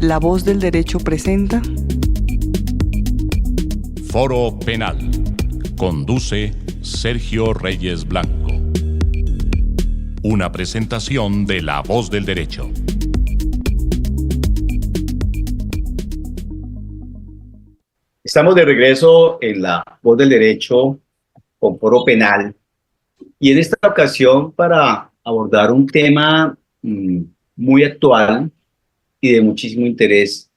La Voz del Derecho presenta Foro Penal. Conduce Sergio Reyes Blanco. Una presentación de La Voz del Derecho. Estamos de regreso en La Voz del Derecho con Foro Penal y en esta ocasión para abordar un tema muy actual y de muchísimo interés,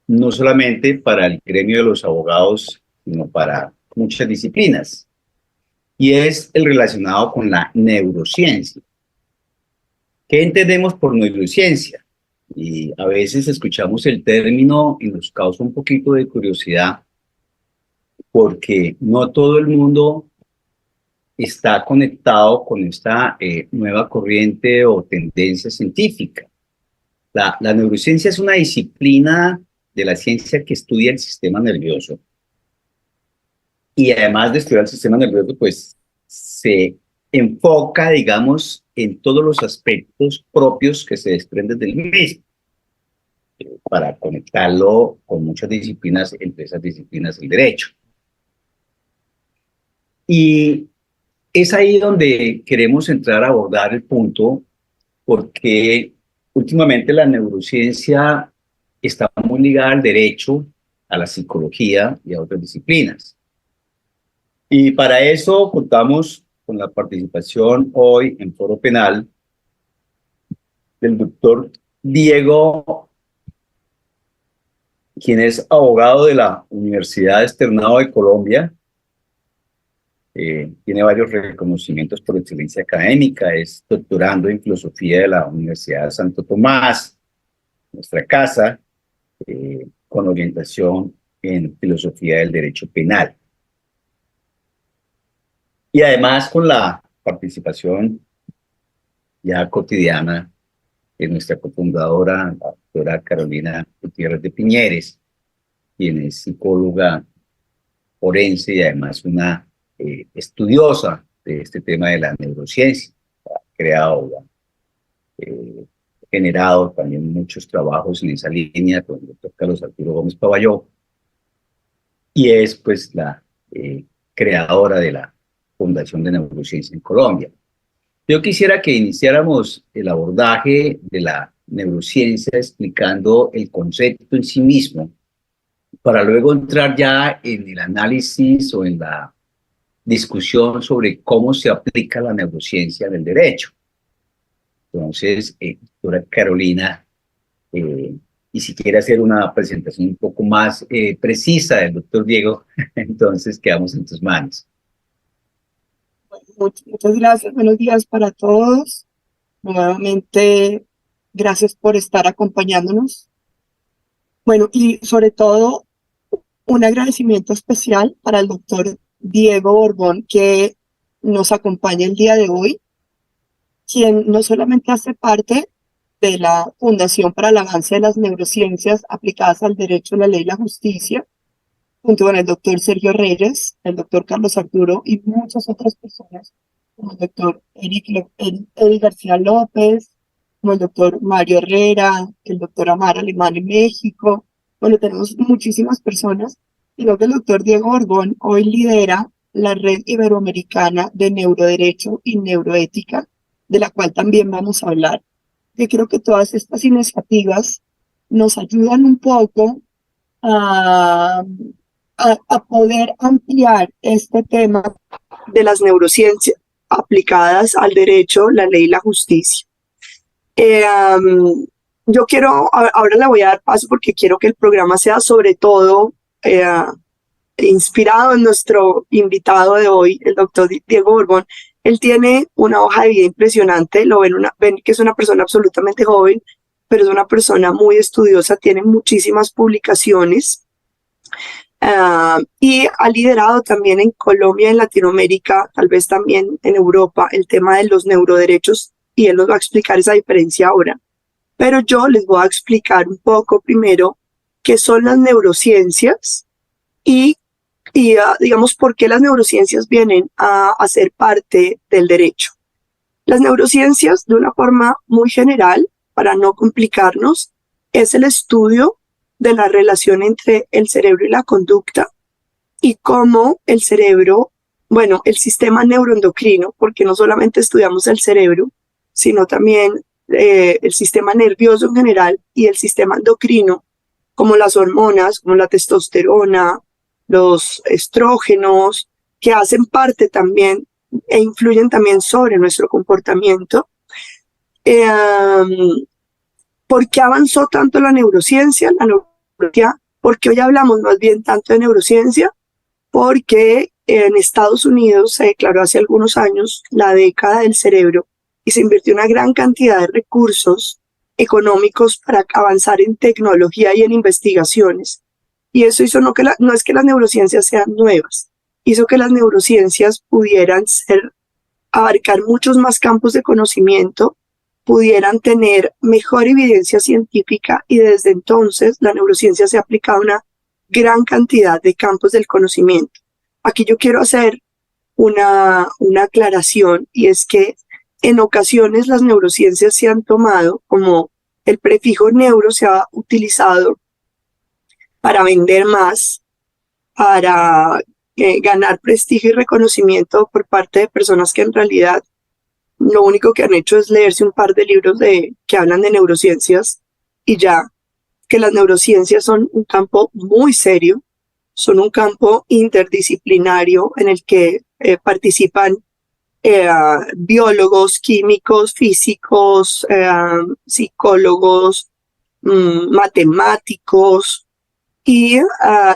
no solamente para el gremio de los abogados, sino para muchas disciplinas, y es el relacionado con la neurociencia. ¿Qué entendemos por neurociencia? Y a veces escuchamos el término y nos causa un poquito de curiosidad, porque no todo el mundo está conectado con esta nueva corriente o tendencia científica. La neurociencia es una disciplina de la ciencia que estudia el sistema nervioso. Y además de estudiar el sistema nervioso, pues se enfoca, digamos, en todos los aspectos propios que se desprenden del mismo, para conectarlo con muchas disciplinas, entre esas disciplinas el derecho. Y es ahí donde queremos entrar a abordar el punto, porque últimamente la neurociencia está muy ligada al derecho, a la psicología y a otras disciplinas. Y para eso contamos con la participación hoy en Foro Penal del doctor Diego, quien es abogado de la Universidad Externado de Colombia. Tiene varios reconocimientos por excelencia académica, es doctorando en filosofía de la Universidad de Santo Tomás, nuestra casa, con orientación en filosofía del derecho penal. Y además con la participación ya cotidiana de nuestra cofundadora, la doctora Carolina Gutiérrez de Piñeres, quien es psicóloga forense y además una estudiosa de este tema de la neurociencia. Ha creado, generado también muchos trabajos en esa línea con el doctor Carlos Arturo Gómez Pavalló, y es pues la creadora de la Fundación de Neurociencia en Colombia. Yo quisiera que iniciáramos el abordaje de la neurociencia explicando el concepto en sí mismo, para luego entrar ya en el análisis o en la discusión sobre cómo se aplica la neurociencia en el derecho. Entonces, doctora Carolina, y si quiere hacer una presentación un poco más precisa del doctor Diego, entonces quedamos en tus manos. Muchas gracias, buenos días para todos. Nuevamente, gracias por estar acompañándonos. Bueno, y sobre todo, un agradecimiento especial para el doctor Diego Borbón, que nos acompaña el día de hoy, quien no solamente hace parte de la Fundación para el Avance de las Neurociencias aplicadas al derecho, la ley y la justicia, junto con el doctor Sergio Reyes, el doctor Carlos Arturo y muchas otras personas, como el doctor Eric García López, como el doctor Mario Herrera, el doctor Amar Alemán en México. Bueno, tenemos muchísimas personas, sino que el doctor Diego Borbón hoy lidera la Red Iberoamericana de Neuroderecho y Neuroética, de la cual también vamos a hablar. Yo creo que todas estas iniciativas nos ayudan un poco a poder ampliar este tema de las neurociencias aplicadas al derecho, la ley y la justicia. Yo quiero, ahora le voy a dar paso porque quiero que el programa sea sobre todo inspirado en nuestro invitado de hoy, el doctor Diego Borbón. Él tiene una hoja de vida impresionante, ven que es una persona absolutamente joven, pero es una persona muy estudiosa, tiene muchísimas publicaciones. Y ha liderado también en Colombia, en Latinoamérica, tal vez también en Europa, el tema de los neuroderechos, y él nos va a explicar esa diferencia ahora. Pero yo les voy a explicar un poco primero qué son las neurociencias y digamos, por qué las neurociencias vienen a ser parte del derecho. Las neurociencias, de una forma muy general, para no complicarnos, es el estudio de la relación entre el cerebro y la conducta y cómo el cerebro, bueno, el sistema neuroendocrino, porque no solamente estudiamos el cerebro, sino también el sistema nervioso en general y el sistema endocrino, como las hormonas, como la testosterona, los estrógenos, que hacen parte también e influyen también sobre nuestro comportamiento. ¿Por qué avanzó tanto la neurociencia? Porque hoy hablamos más bien tanto de neurociencia, porque en Estados Unidos se declaró hace algunos años la década del cerebro y se invirtió una gran cantidad de recursos económicos para avanzar en tecnología y en investigaciones. Y eso hizo no es que las neurociencias sean nuevas, hizo que las neurociencias pudieran abarcar muchos más campos de conocimiento, pudieran tener mejor evidencia científica, y desde entonces la neurociencia se ha aplicado a una gran cantidad de campos del conocimiento. Aquí yo quiero hacer una aclaración, y es que en ocasiones las neurociencias se han tomado como el prefijo neuro se ha utilizado para vender más, para ganar prestigio y reconocimiento por parte de personas que en realidad lo único que han hecho es leerse un par de libros que hablan de neurociencias y ya, que las neurociencias son un campo muy serio, son un campo interdisciplinario en el que participan biólogos, químicos, físicos, psicólogos, matemáticos, y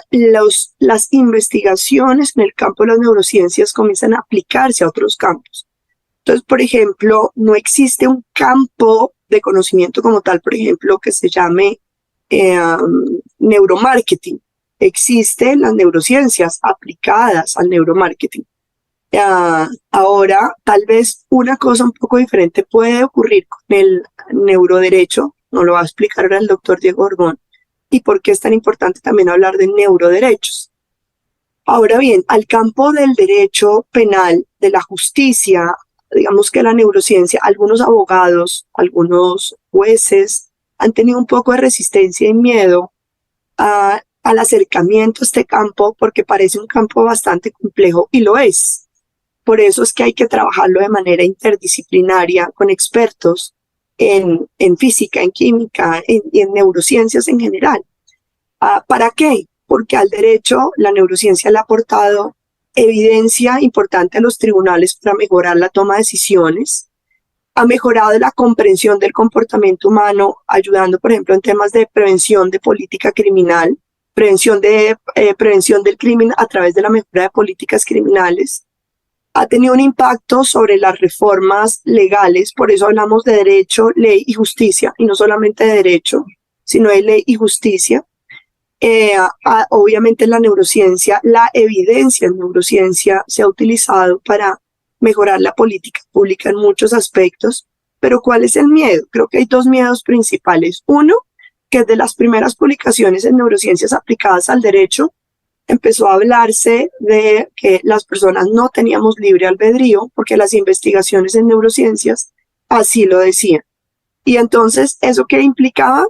las investigaciones en el campo de las neurociencias comienzan a aplicarse a otros campos. Entonces, por ejemplo, no existe un campo de conocimiento como tal, por ejemplo, que se llame neuromarketing. Existen las neurociencias aplicadas al neuromarketing. Ahora, tal vez una cosa un poco diferente puede ocurrir con el neuroderecho, nos lo va a explicar ahora el doctor Diego Orgón, y por qué es tan importante también hablar de neuroderechos. Ahora bien, al campo del derecho penal, de la justicia, digamos que la neurociencia, algunos abogados, algunos jueces han tenido un poco de resistencia y miedo al acercamiento a este campo, porque parece un campo bastante complejo, y lo es. Por eso es que hay que trabajarlo de manera interdisciplinaria con expertos en física, en química y en neurociencias en general. ¿Para qué? Porque al derecho la neurociencia le ha aportado evidencia importante a los tribunales para mejorar la toma de decisiones, ha mejorado la comprensión del comportamiento humano, ayudando, por ejemplo, en temas de prevención de política criminal, prevención del crimen a través de la mejora de políticas criminales. Ha tenido un impacto sobre las reformas legales, por eso hablamos de derecho, ley y justicia, y no solamente de derecho, sino de ley y justicia. Obviamente la neurociencia, la evidencia en neurociencia se ha utilizado para mejorar la política pública en muchos aspectos, pero ¿cuál es el miedo? Creo que hay dos miedos principales. Uno, que de las primeras publicaciones en neurociencias aplicadas al derecho, empezó a hablarse de que las personas no teníamos libre albedrío, porque las investigaciones en neurociencias así lo decían. Y entonces, ¿eso qué implicaba?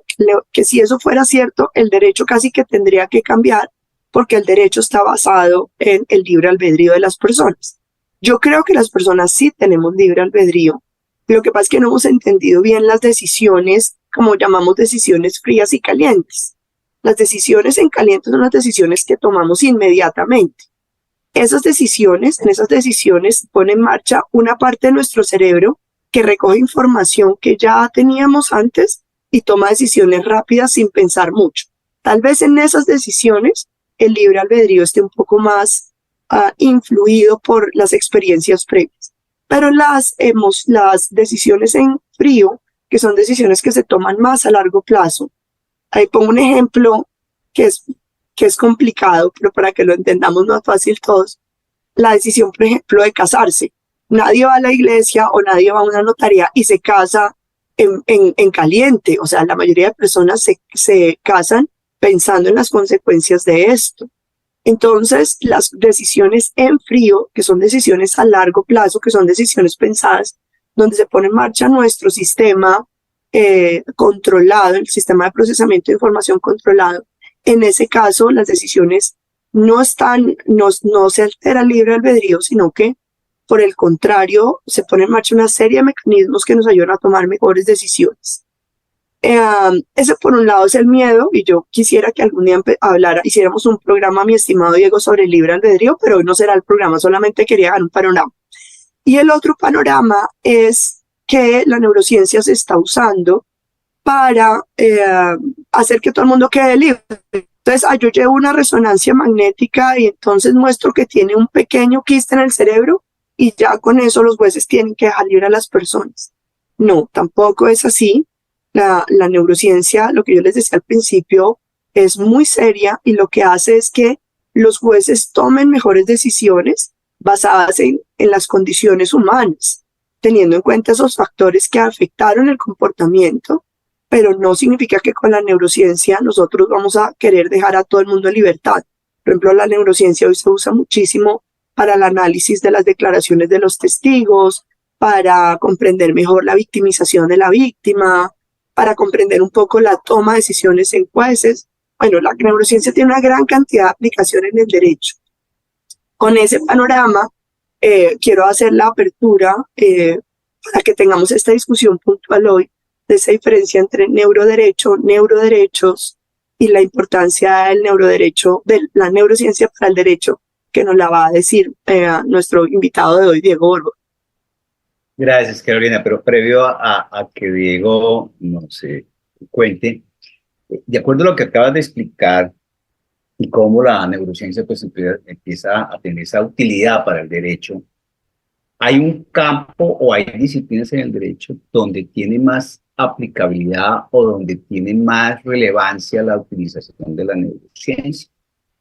Que si eso fuera cierto, el derecho casi que tendría que cambiar, porque el derecho está basado en el libre albedrío de las personas. Yo creo que las personas sí tenemos libre albedrío. Lo que pasa es que no hemos entendido bien las decisiones, como llamamos decisiones frías y calientes. Las decisiones en caliente son las decisiones que tomamos inmediatamente. En esas decisiones pone en marcha una parte de nuestro cerebro que recoge información que ya teníamos antes y toma decisiones rápidas sin pensar mucho. Tal vez en esas decisiones el libre albedrío esté un poco más influido por las experiencias previas. Pero las decisiones en frío, que son decisiones que se toman más a largo plazo. Ahí pongo un ejemplo que es complicado, pero para que lo entendamos más fácil todos. La decisión, por ejemplo, de casarse. Nadie va a la iglesia o nadie va a una notaría y se casa en caliente. O sea, la mayoría de personas se casan pensando en las consecuencias de esto. Entonces, las decisiones en frío, que son decisiones a largo plazo, que son decisiones pensadas, donde se pone en marcha nuestro sistema controlado, el sistema de procesamiento de información controlado. En ese caso, las decisiones no se altera el libre albedrío, sino que, por el contrario, se pone en marcha una serie de mecanismos que nos ayudan a tomar mejores decisiones. Ese por un lado es el miedo, y yo quisiera que algún día hiciéramos un programa, mi estimado Diego, sobre el libre albedrío, pero hoy no será el programa, solamente quería dar un panorama. Y el otro panorama es que la neurociencia se está usando para hacer que todo el mundo quede libre. Entonces, yo llevo una resonancia magnética y entonces muestro que tiene un pequeño quiste en el cerebro y ya con eso los jueces tienen que dejar libre a las personas. No, tampoco es así. La neurociencia, lo que yo les decía al principio, es muy seria y lo que hace es que los jueces tomen mejores decisiones basadas en las condiciones humanas, teniendo en cuenta esos factores que afectaron el comportamiento, pero no significa que con la neurociencia nosotros vamos a querer dejar a todo el mundo en libertad. Por ejemplo, la neurociencia hoy se usa muchísimo para el análisis de las declaraciones de los testigos, para comprender mejor la victimización de la víctima, para comprender un poco la toma de decisiones en jueces. Bueno, la neurociencia tiene una gran cantidad de aplicaciones en el derecho. Con ese panorama, quiero hacer la apertura para que tengamos esta discusión puntual hoy de esa diferencia entre neuroderecho, neuroderechos y la importancia del neuroderecho, de la neurociencia para el derecho, que nos la va a decir nuestro invitado de hoy, Diego Borgo. Gracias, Carolina, pero previo a que Diego nos cuente, de acuerdo a lo que acabas de explicar y cómo la neurociencia pues empieza a tener esa utilidad para el derecho, ¿hay un campo o hay disciplinas en el derecho donde tiene más aplicabilidad o donde tiene más relevancia la utilización de la neurociencia?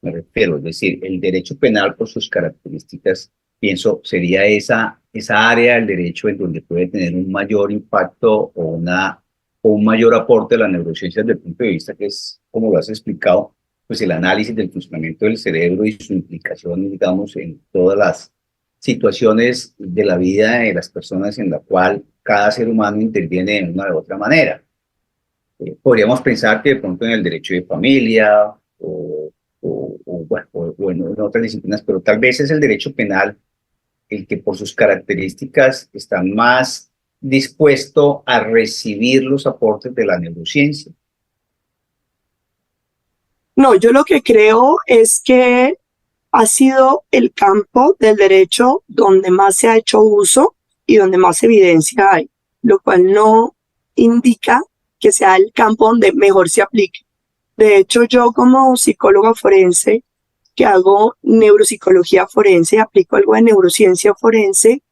Me refiero, es decir, el derecho penal por sus características, pienso, sería esa área del derecho en donde puede tener un mayor impacto o un mayor aporte de la neurociencia desde el punto de vista que es, como lo has explicado, pues el análisis del funcionamiento del cerebro y su implicación, digamos, en todas las situaciones de la vida de las personas en la cual cada ser humano interviene de una u otra manera. Podríamos pensar que de pronto en el derecho de familia o en otras disciplinas, pero tal vez es el derecho penal el que por sus características está más dispuesto a recibir los aportes de la neurociencia. No, yo lo que creo es que ha sido el campo del derecho donde más se ha hecho uso y donde más evidencia hay, lo cual no indica que sea el campo donde mejor se aplique. De hecho, yo como psicóloga forense, que hago neuropsicología forense, aplico algo de neurociencia forense,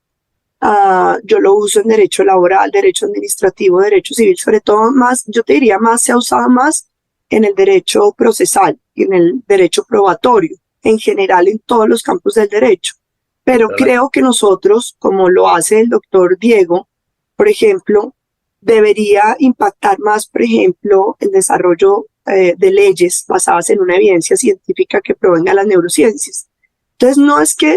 yo lo uso en derecho laboral, derecho administrativo, derecho civil, sobre todo más, yo te diría más, se ha usado más en el derecho procesal y en el derecho probatorio, en general en todos los campos del derecho. Pero creo que nosotros, como lo hace el doctor Diego, por ejemplo, debería impactar más, por ejemplo, el desarrollo de leyes basadas en una evidencia científica que provenga de las neurociencias. Entonces,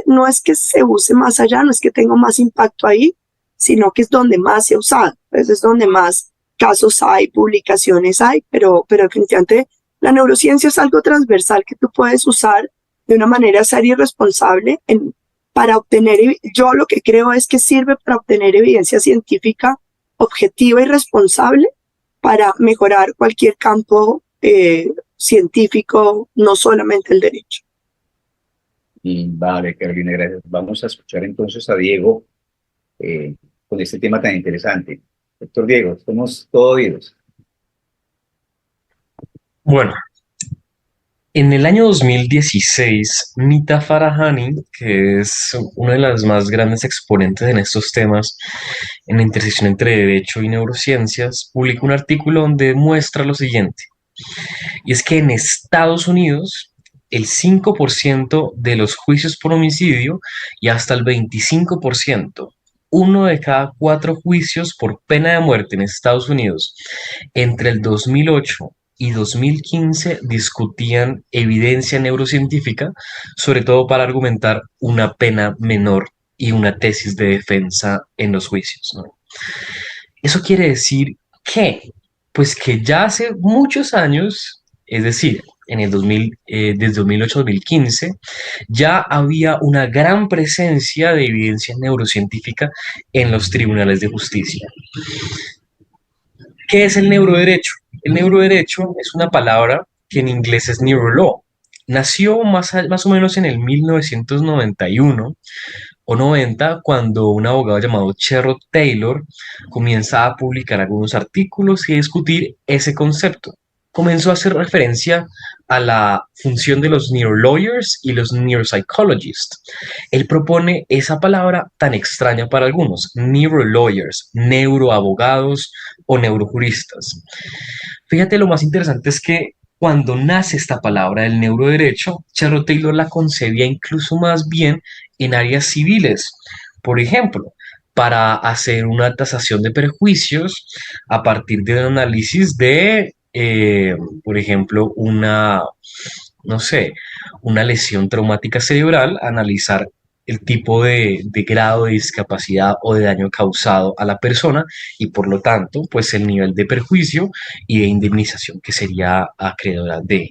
no es que se use más allá, no es que tenga más impacto ahí, sino que es donde más se ha usado. Entonces, es donde más casos hay, publicaciones hay, pero definitivamente la neurociencia es algo transversal que tú puedes usar de una manera seria y responsable para obtener, yo lo que creo es que sirve para obtener evidencia científica objetiva y responsable para mejorar cualquier campo científico, no solamente el derecho. Vale, Carolina, gracias. Vamos a escuchar entonces a Diego con este tema tan interesante. Doctor Diego, somos todos oídos. Bueno, en el año 2016, Nita Farahani, que es una de las más grandes exponentes en estos temas, en la intersección entre derecho y neurociencias, publicó un artículo donde muestra lo siguiente. Y es que en Estados Unidos, el 5% de los juicios por homicidio y hasta el 25%, uno de cada 4 juicios por pena de muerte en Estados Unidos, entre el 2008 y 2015 discutían evidencia neurocientífica, sobre todo para argumentar una pena menor y una tesis de defensa en los juicios, ¿no? Eso quiere decir ¿Qué? Pues que ya hace muchos años, es decir, en el 2000, desde 2008-2015, ya había una gran presencia de evidencia neurocientífica en los tribunales de justicia. ¿Qué es el neuroderecho? El neuroderecho es una palabra que en inglés es neurolaw. Nació más o menos en el 1991 o 90, cuando un abogado llamado Sherrod Taylor comienza a publicar algunos artículos y a discutir ese concepto. Comenzó a hacer referencia a la función de los neurolawyers y los neuropsychologists. Él propone esa palabra tan extraña para algunos, neurolawyers, neuroabogados o neurojuristas. Fíjate, lo más interesante es que cuando nace esta palabra del neuroderecho, Sherrod Taylor la concebía incluso más bien en áreas civiles. Por ejemplo, para hacer una tasación de perjuicios a partir de un análisis de, por ejemplo, no sé, una lesión traumática cerebral, analizar el tipo de grado de discapacidad o de daño causado a la persona y por lo tanto, pues el nivel de perjuicio y de indemnización que sería acreedora de.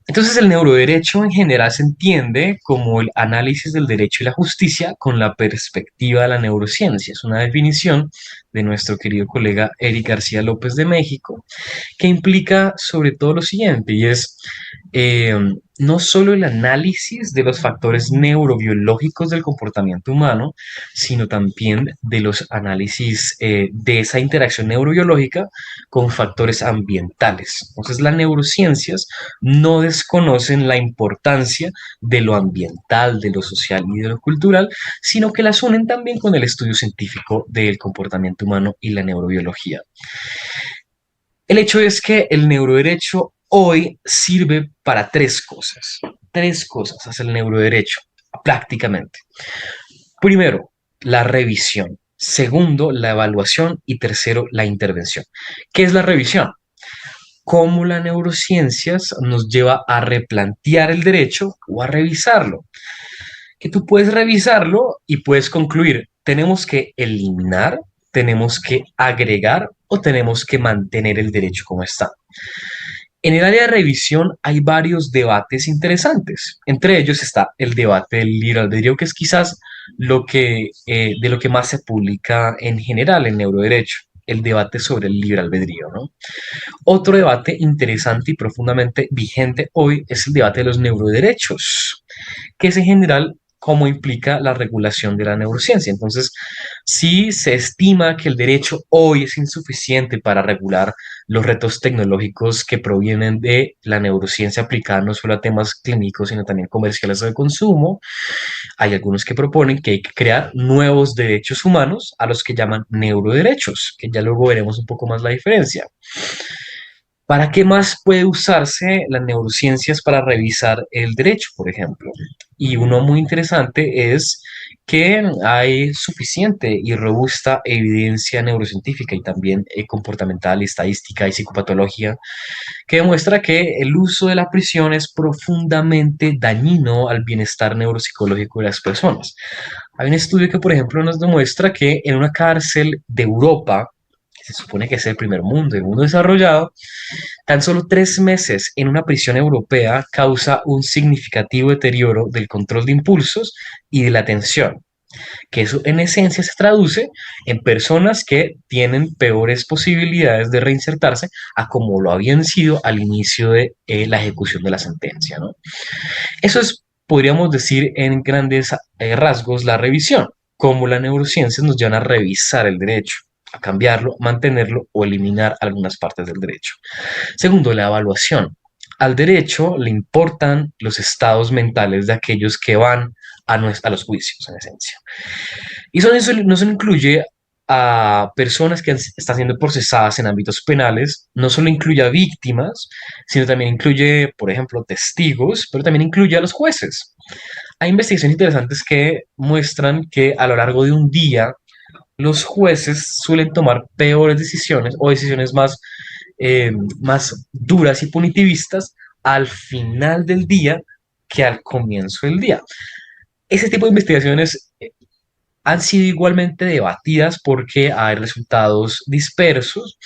Entonces, el neuroderecho en general se entiende como el análisis del derecho y la justicia con la perspectiva de la neurociencia. Es una definición de nuestro querido colega Eric García López de México, que implica sobre todo lo siguiente, y es eh, no solo el análisis de los factores neurobiológicos del comportamiento humano, sino también de los análisis de esa interacción neurobiológica con factores ambientales. Entonces, las neurociencias no desconocen la importancia de lo ambiental, de lo social y de lo cultural, sino que las unen también con el estudio científico del comportamiento humano y la neurobiología. El hecho es que el neuroderecho hoy sirve para tres cosas hace el neuroderecho, prácticamente. Primero, la revisión. Segundo, la evaluación. Y tercero, la intervención. ¿Qué es la revisión? Cómo las neurociencias nos lleva a replantear el derecho o a revisarlo. Que tú puedes revisarlo y puedes concluir, tenemos que eliminar, tenemos que agregar o tenemos que mantener el derecho como está. En el área de revisión hay varios debates interesantes. Entre ellos está el debate del libre albedrío, que es quizás de lo que más se publica en general en neuroderecho, el debate sobre el libre albedrío, ¿no? Otro debate interesante y profundamente vigente hoy es el debate de los neuroderechos, que es en general cómo implica la regulación de la neurociencia. Entonces, si se estima que el derecho hoy es insuficiente para regular los retos tecnológicos que provienen de la neurociencia aplicada no solo a temas clínicos, sino también comerciales o de consumo, hay algunos que proponen que hay que crear nuevos derechos humanos a los que llaman neuroderechos, que ya luego veremos un poco más la diferencia. ¿Para qué más puede usarse las neurociencias para revisar el derecho, por ejemplo? Y uno muy interesante es que hay suficiente y robusta evidencia neurocientífica y también comportamental, estadística y psicopatología que demuestra que el uso de la prisión es profundamente dañino al bienestar neuropsicológico de las personas. Hay un estudio que, por ejemplo, nos demuestra que en una cárcel de Europa, que se supone que es el primer mundo, el mundo desarrollado, tan solo 3 meses en una prisión europea causa un significativo deterioro del control de impulsos y de la atención, que eso en esencia se traduce en personas que tienen peores posibilidades de reinsertarse a como lo habían sido al inicio de la ejecución de la sentencia, ¿no? Eso es, podríamos decir, en grandes rasgos, la revisión, cómo las neurociencias nos llevan a revisar el derecho, a cambiarlo, mantenerlo o eliminar algunas partes del derecho. Segundo, la evaluación. Al derecho le importan los estados mentales de aquellos que van a los juicios, en esencia. Y eso no solo incluye a personas que están siendo procesadas en ámbitos penales, no solo incluye a víctimas, sino también incluye, por ejemplo, testigos, pero también incluye a los jueces. Hay investigaciones interesantes que muestran que a lo largo de un día, los jueces suelen tomar peores decisiones o decisiones más duras y punitivistas al final del día que al comienzo del día. Ese tipo de investigaciones han sido igualmente debatidas porque hay resultados dispersos,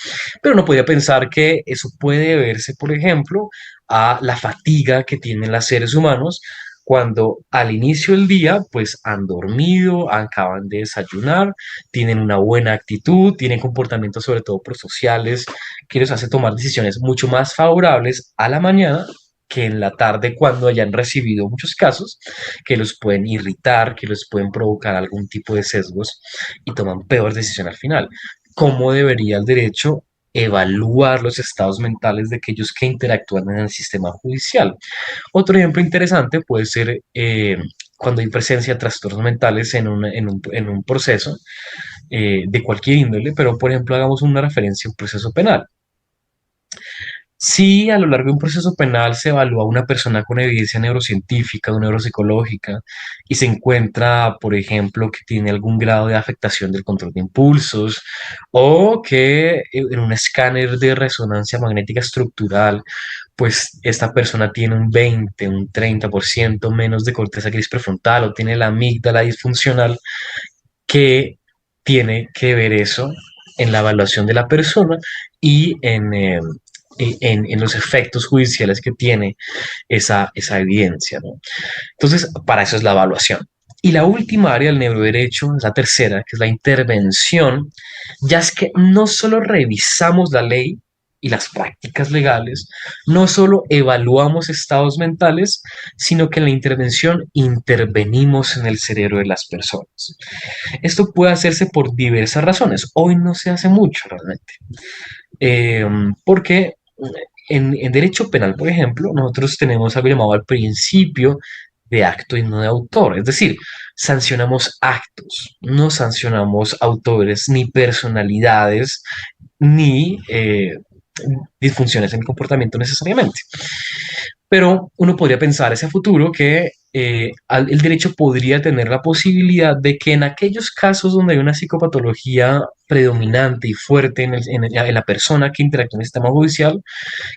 pero uno podría pensar que eso puede deberse, por ejemplo, a la fatiga que tienen los seres humanos cuando al inicio del día pues han dormido, acaban de desayunar, tienen una buena actitud, tienen comportamientos sobre todo prosociales que les hace tomar decisiones mucho más favorables a la mañana que en la tarde cuando hayan recibido muchos casos que los pueden irritar, que los pueden provocar algún tipo de sesgos y toman peor decisión al final. ¿Cómo debería el derecho evaluar los estados mentales de aquellos que interactúan en el sistema judicial? Otro ejemplo interesante puede ser cuando hay presencia de trastornos mentales en un proceso de cualquier índole, pero por ejemplo hagamos una referencia a un proceso penal. Si a lo largo de un proceso penal se evalúa a una persona con evidencia neurocientífica o neuropsicológica y se encuentra, por ejemplo, que tiene algún grado de afectación del control de impulsos o que en un escáner de resonancia magnética estructural, pues esta persona tiene un 20, un 30% menos de corteza gris prefrontal o tiene la amígdala disfuncional, que tiene que ver eso en la evaluación de la persona y en los efectos judiciales que tiene esa evidencia, ¿no? Entonces, para eso es la evaluación. Y la última área del neuroderecho, es la tercera, que es la intervención, ya es que no solo revisamos la ley y las prácticas legales, no solo evaluamos estados mentales, sino que en la intervención intervenimos en el cerebro de las personas. Esto puede hacerse por diversas razones. Hoy no se hace mucho realmente. Porque en derecho penal, por ejemplo, nosotros tenemos algo llamado el principio de acto y no de autor. Es decir, sancionamos actos, no sancionamos autores, ni personalidades, ni disfunciones en el comportamiento necesariamente. Pero uno podría pensar hacia futuro que el derecho podría tener la posibilidad de que en aquellos casos donde hay una psicopatología predominante y fuerte en la persona que interactúa en el sistema judicial,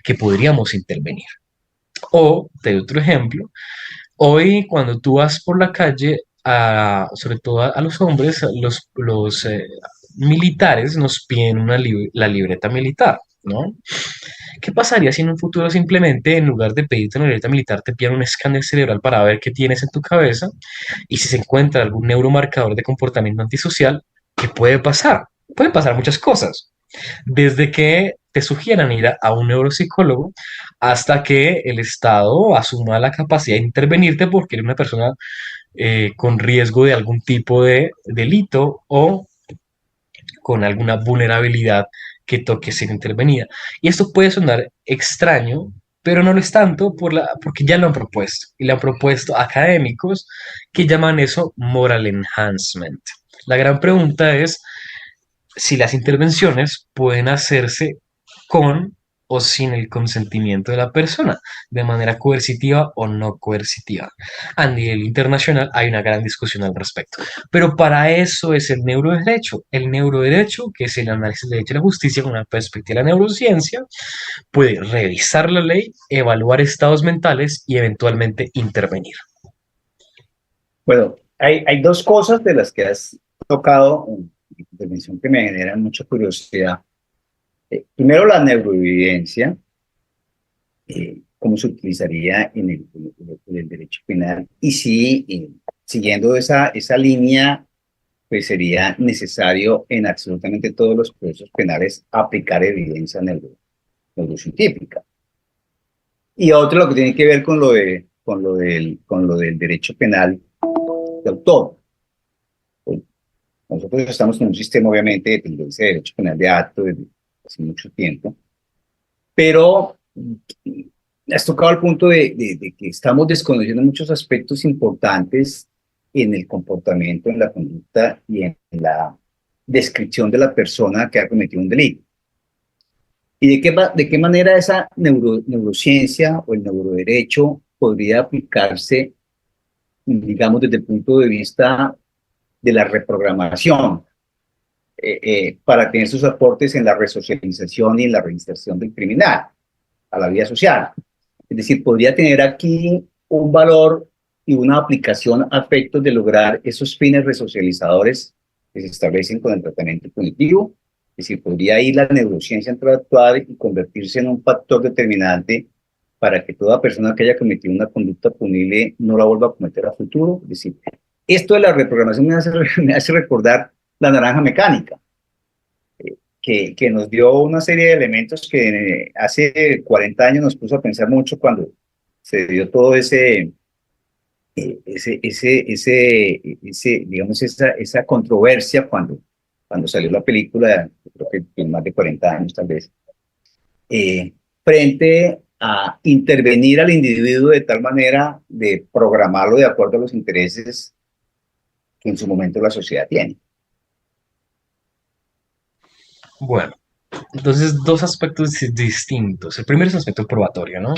que podríamos intervenir. O, te doy otro ejemplo, hoy cuando tú vas por la calle, sobre todo a los hombres, los militares nos piden la libreta militar, ¿no? ¿Qué pasaría si en un futuro simplemente en lugar de pedirte una libreta militar te piden un escáner cerebral para ver qué tienes en tu cabeza y si se encuentra algún neuromarcador de comportamiento antisocial? ¿Qué puede pasar? Pueden pasar muchas cosas, desde que te sugieran ir a un neuropsicólogo hasta que el Estado asuma la capacidad de intervenirte porque eres una persona con riesgo de algún tipo de delito o con alguna vulnerabilidad que toque ser intervenida. Y esto puede sonar extraño, pero no lo es tanto porque ya lo han propuesto. Y lo han propuesto académicos que llaman eso moral enhancement. La gran pregunta es si las intervenciones pueden hacerse con o sin el consentimiento de la persona, de manera coercitiva o no coercitiva. A nivel internacional hay una gran discusión al respecto. Pero para eso es el neuroderecho. El neuroderecho, que es el análisis del derecho a la justicia con una perspectiva de la neurociencia, puede revisar la ley, evaluar estados mentales y eventualmente intervenir. Bueno, hay dos cosas de las que has tocado en tu intervención que me generan mucha curiosidad. Primero, la neuroevidencia, cómo se utilizaría en el derecho penal. Y si, siguiendo esa línea, pues sería necesario en absolutamente todos los procesos penales aplicar evidencia neurocientífica. Y otro, lo que tiene que ver con lo del derecho penal de autor. Nosotros estamos en un sistema, obviamente, de tendencia de derecho penal de acto desde hace mucho tiempo, pero has tocado el punto de que estamos desconociendo muchos aspectos importantes en el comportamiento, en la conducta y en la descripción de la persona que ha cometido un delito. ¿Y de qué manera esa neurociencia o el neuroderecho podría aplicarse, digamos, desde el punto de vista de la reprogramación, para tener sus aportes en la resocialización y en la reinserción del criminal a la vida social? Es decir, podría tener aquí un valor y una aplicación a efectos de lograr esos fines resocializadores que se establecen con el tratamiento cognitivo. Es decir, podría ir la neurociencia a interactuar y convertirse en un factor determinante para que toda persona que haya cometido una conducta punible no la vuelva a cometer a futuro. Es decir, esto de la reprogramación me hace recordar la naranja mecánica, que nos dio una serie de elementos que hace 40 años nos puso a pensar mucho cuando se dio todo digamos, esa controversia cuando salió la película, creo que tiene más de 40 años tal vez, frente a intervenir al individuo de tal manera de programarlo de acuerdo a los intereses que en su momento la sociedad tiene. Bueno, entonces dos aspectos distintos. El primero es el aspecto probatorio, ¿no?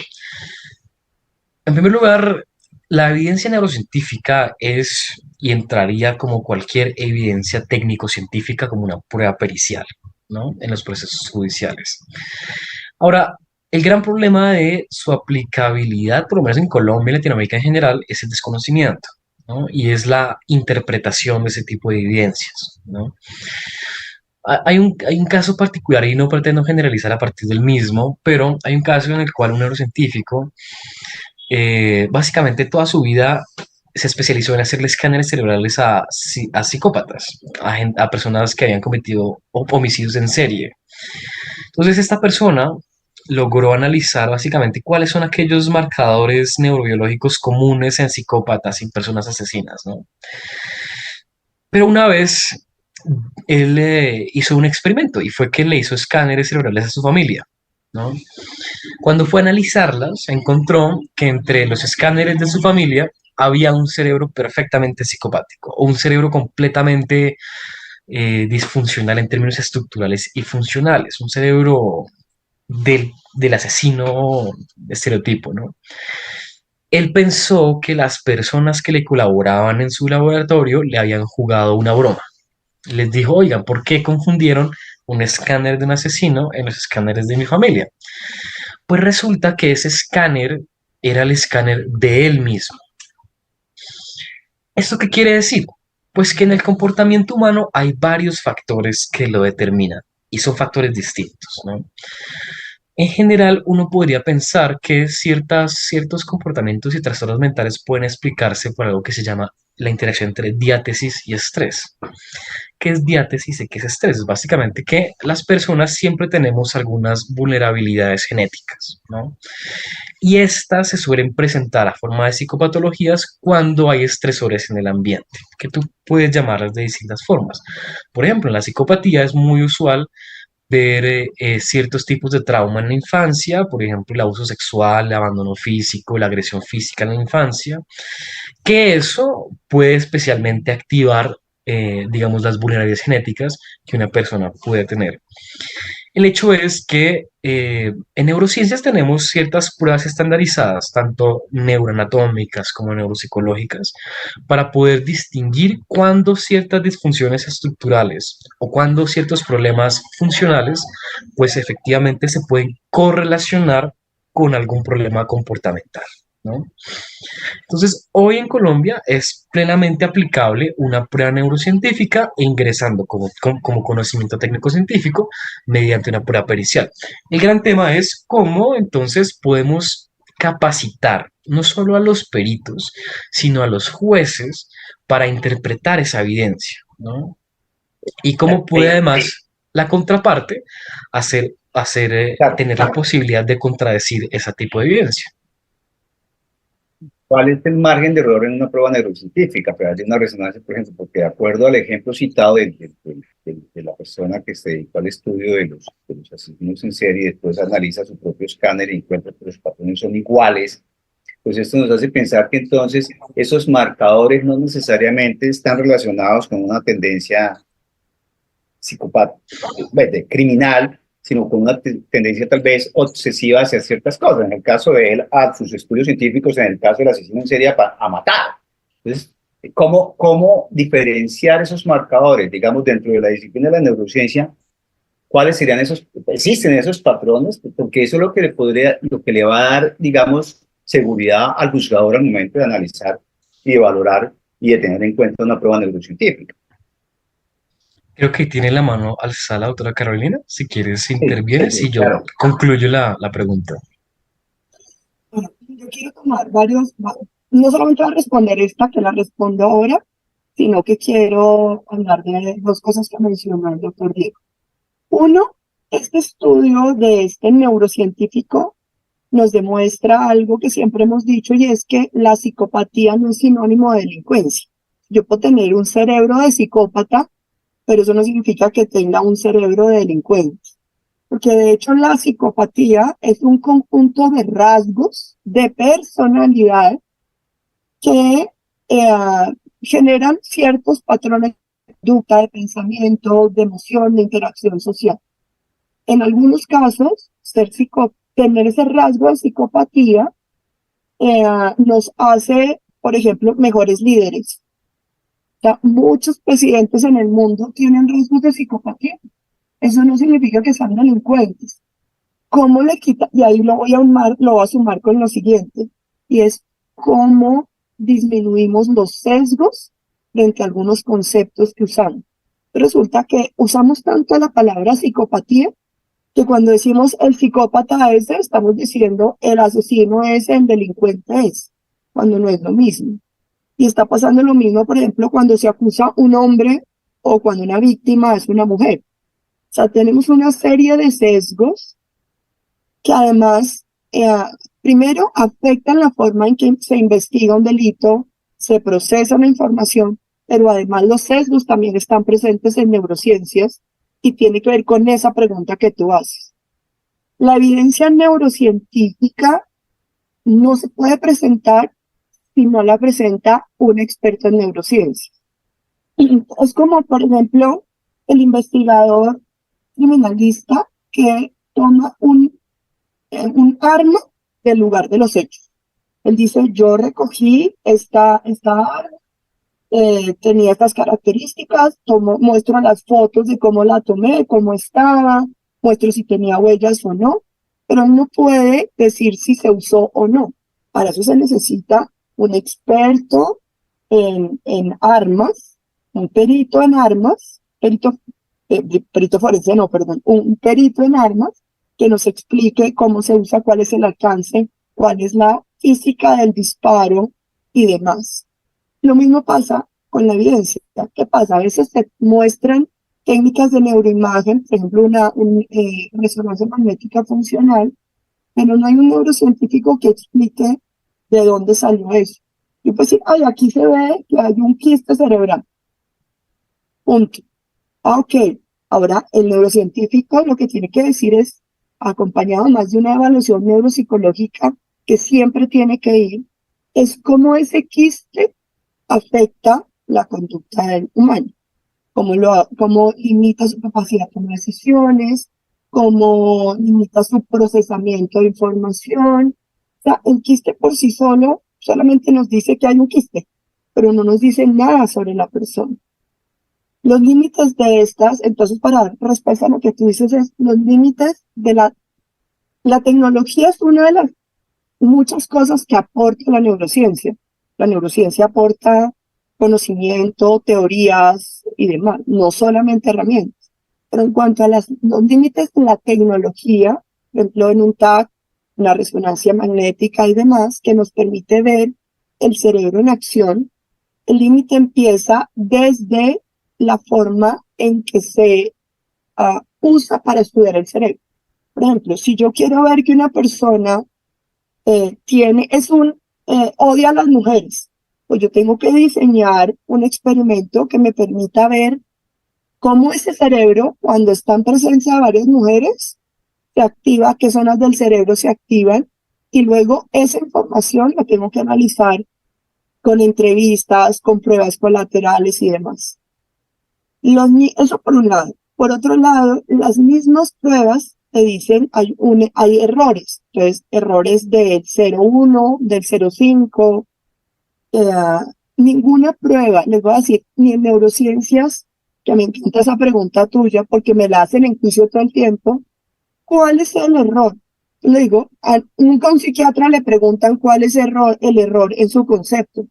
En primer lugar, la evidencia neurocientífica es y entraría como cualquier evidencia técnico-científica como una prueba pericial, ¿no? En los procesos judiciales. Ahora, el gran problema de su aplicabilidad, por lo menos en Colombia y Latinoamérica en general, es el desconocimiento, ¿no? Y es la interpretación de ese tipo de evidencias, ¿no? Hay un caso particular y no pretendo generalizar a partir del mismo, pero hay un caso en el cual un neurocientífico básicamente toda su vida se especializó en hacerle escáneres cerebrales a psicópatas, a personas que habían cometido homicidios en serie. Entonces esta persona logró analizar básicamente cuáles son aquellos marcadores neurobiológicos comunes en psicópatas y personas asesinas, ¿no? Pero una vez él hizo un experimento y fue que le hizo escáneres cerebrales a su familia, ¿no? Cuando fue a analizarlas, encontró que entre los escáneres de su familia había un cerebro perfectamente psicopático, o un cerebro completamente disfuncional en términos estructurales y funcionales, un cerebro del asesino estereotipo, ¿no? Él pensó que las personas que le colaboraban en su laboratorio le habían jugado una broma. Les dijo, oigan, ¿por qué confundieron un escáner de un asesino en los escáneres de mi familia? Pues resulta que ese escáner era el escáner de él mismo. ¿Esto qué quiere decir? Pues que en el comportamiento humano hay varios factores que lo determinan y son factores distintos, ¿no? En general, uno podría pensar que ciertos comportamientos y trastornos mentales pueden explicarse por algo que se llama la interacción entre diátesis y estrés. ¿Qué es diátesis y qué es estrés? Es básicamente que las personas siempre tenemos algunas vulnerabilidades genéticas, ¿no? Y estas se suelen presentar a forma de psicopatologías cuando hay estresores en el ambiente, que tú puedes llamarlas de distintas formas. Por ejemplo, en la psicopatía es muy usual ver ciertos tipos de trauma en la infancia, por ejemplo, el abuso sexual, el abandono físico, la agresión física en la infancia, que eso puede especialmente activar, digamos, las vulnerabilidades genéticas que una persona puede tener. El hecho es que en neurociencias tenemos ciertas pruebas estandarizadas, tanto neuroanatómicas como neuropsicológicas, para poder distinguir cuándo ciertas disfunciones estructurales o cuándo ciertos problemas funcionales, pues efectivamente se pueden correlacionar con algún problema comportamental, ¿no? Entonces, hoy en Colombia es plenamente aplicable una prueba neurocientífica e ingresando como conocimiento técnico-científico mediante una prueba pericial. El gran tema es cómo entonces podemos capacitar no solo a los peritos, sino a los jueces para interpretar esa evidencia, ¿no? Y cómo puede además la contraparte tener la posibilidad de contradecir ese tipo de evidencia. ¿Cuál es el margen de error en una prueba neurocientífica? Pero hay una resonancia, por ejemplo, porque de acuerdo al ejemplo citado de la persona que se dedicó al estudio de los asesinos en serie y después analiza su propio escáner y encuentra que los patrones son iguales, pues esto nos hace pensar que entonces esos marcadores no necesariamente están relacionados con una tendencia psicopática, criminal, sino con una tendencia tal vez obsesiva hacia ciertas cosas. En el caso de él, a sus estudios científicos, en el caso del asesino en serie, a matar. Entonces, ¿cómo diferenciar esos marcadores, digamos, dentro de la disciplina de la neurociencia? ¿Cuáles serían esos? ¿Existen esos patrones? Porque eso es lo que le va a dar, digamos, seguridad al juzgador al momento de analizar y de valorar y de tener en cuenta una prueba neurocientífica. Creo que tiene la mano alzada la doctora Carolina. Si quieres, Sí, intervienes y yo claro. concluyo la pregunta. Bueno, yo quiero tomar no solamente voy a responder esta, que la respondo ahora, sino que quiero hablar de dos cosas que mencionó el doctor Diego. Uno, este estudio de este neurocientífico nos demuestra algo que siempre hemos dicho y es que la psicopatía no es sinónimo de delincuencia. Yo puedo tener un cerebro de psicópata, pero eso no significa que tenga un cerebro de delincuente. Porque de hecho la psicopatía es un conjunto de rasgos de personalidad que generan ciertos patrones de conducta, de pensamiento, de emoción, de interacción social. En algunos casos, tener ese rasgo de psicopatía nos hace, por ejemplo, mejores líderes. O sea, muchos presidentes en el mundo tienen rasgos de psicopatía. Eso no significa que sean delincuentes. ¿Cómo le quita? Y ahí lo voy a sumar con lo siguiente, y es cómo disminuimos los sesgos frente a algunos conceptos que usamos. Resulta que usamos tanto la palabra psicopatía que cuando decimos el psicópata es, estamos diciendo el asesino es, el delincuente es, cuando no es lo mismo. Y está pasando lo mismo, por ejemplo, cuando se acusa un hombre o cuando una víctima es una mujer. O sea, tenemos una serie de sesgos que además, primero, afectan la forma en que se investiga un delito, se procesa una información, pero además los sesgos también están presentes en neurociencias y tiene que ver con esa pregunta que tú haces. La evidencia neurocientífica no se puede presentar si no la presenta un experto en neurociencia. Es como, por ejemplo, el investigador criminalista que toma un arma del lugar de los hechos. Él dice, yo recogí esta arma, tenía estas características, muestro las fotos de cómo la tomé, cómo estaba, muestro si tenía huellas o no, pero él no puede decir si se usó o no. Para eso se necesita un experto en armas, un perito en armas, perito forense, no, perdón, un perito en armas que nos explique cómo se usa, cuál es el alcance, cuál es la física del disparo y demás. Lo mismo pasa con la evidencia. ¿Qué pasa? A veces se muestran técnicas de neuroimagen, por ejemplo, una resonancia magnética funcional, pero no hay un neurocientífico que explique de dónde salió eso. Yo puedo decir, ay, aquí se ve que hay un quiste cerebral. Punto. Ok, ahora el neurocientífico lo que tiene que decir es, acompañado más de una evaluación neuropsicológica que siempre tiene que ir, es cómo ese quiste afecta la conducta del humano, cómo limita su capacidad de tomar decisiones, cómo limita su procesamiento de información. O sea, el quiste por sí solo solamente nos dice que hay un quiste, pero no nos dice nada sobre la persona. Los límites de estas, entonces para dar respuesta a lo que tú dices, es los límites de la tecnología es una de las muchas cosas que aporta la neurociencia. La neurociencia aporta conocimiento, teorías y demás, no solamente herramientas. Pero en cuanto a los límites de la tecnología, por ejemplo, en un TAC, una resonancia magnética y demás, que nos permite ver el cerebro en acción, el límite empieza desde la forma en que se usa para estudiar el cerebro. Por ejemplo, si yo quiero ver que una persona odia a las mujeres, pues yo tengo que diseñar un experimento que me permita ver cómo ese cerebro, cuando está en presencia de varias mujeres, se activa, qué zonas del cerebro se activan, y luego esa información la tengo que analizar con entrevistas, con pruebas colaterales y demás. Eso por un lado. Por otro lado, las mismas pruebas te dicen hay errores. Entonces, errores del 0,1, del 0,5. Ninguna prueba, les voy a decir, ni en neurociencias, que me encanta esa pregunta tuya porque me la hacen en juicio todo el tiempo. ¿Cuál es el error? Le digo, nunca a un psiquiatra le preguntan cuál es el error en su concepto.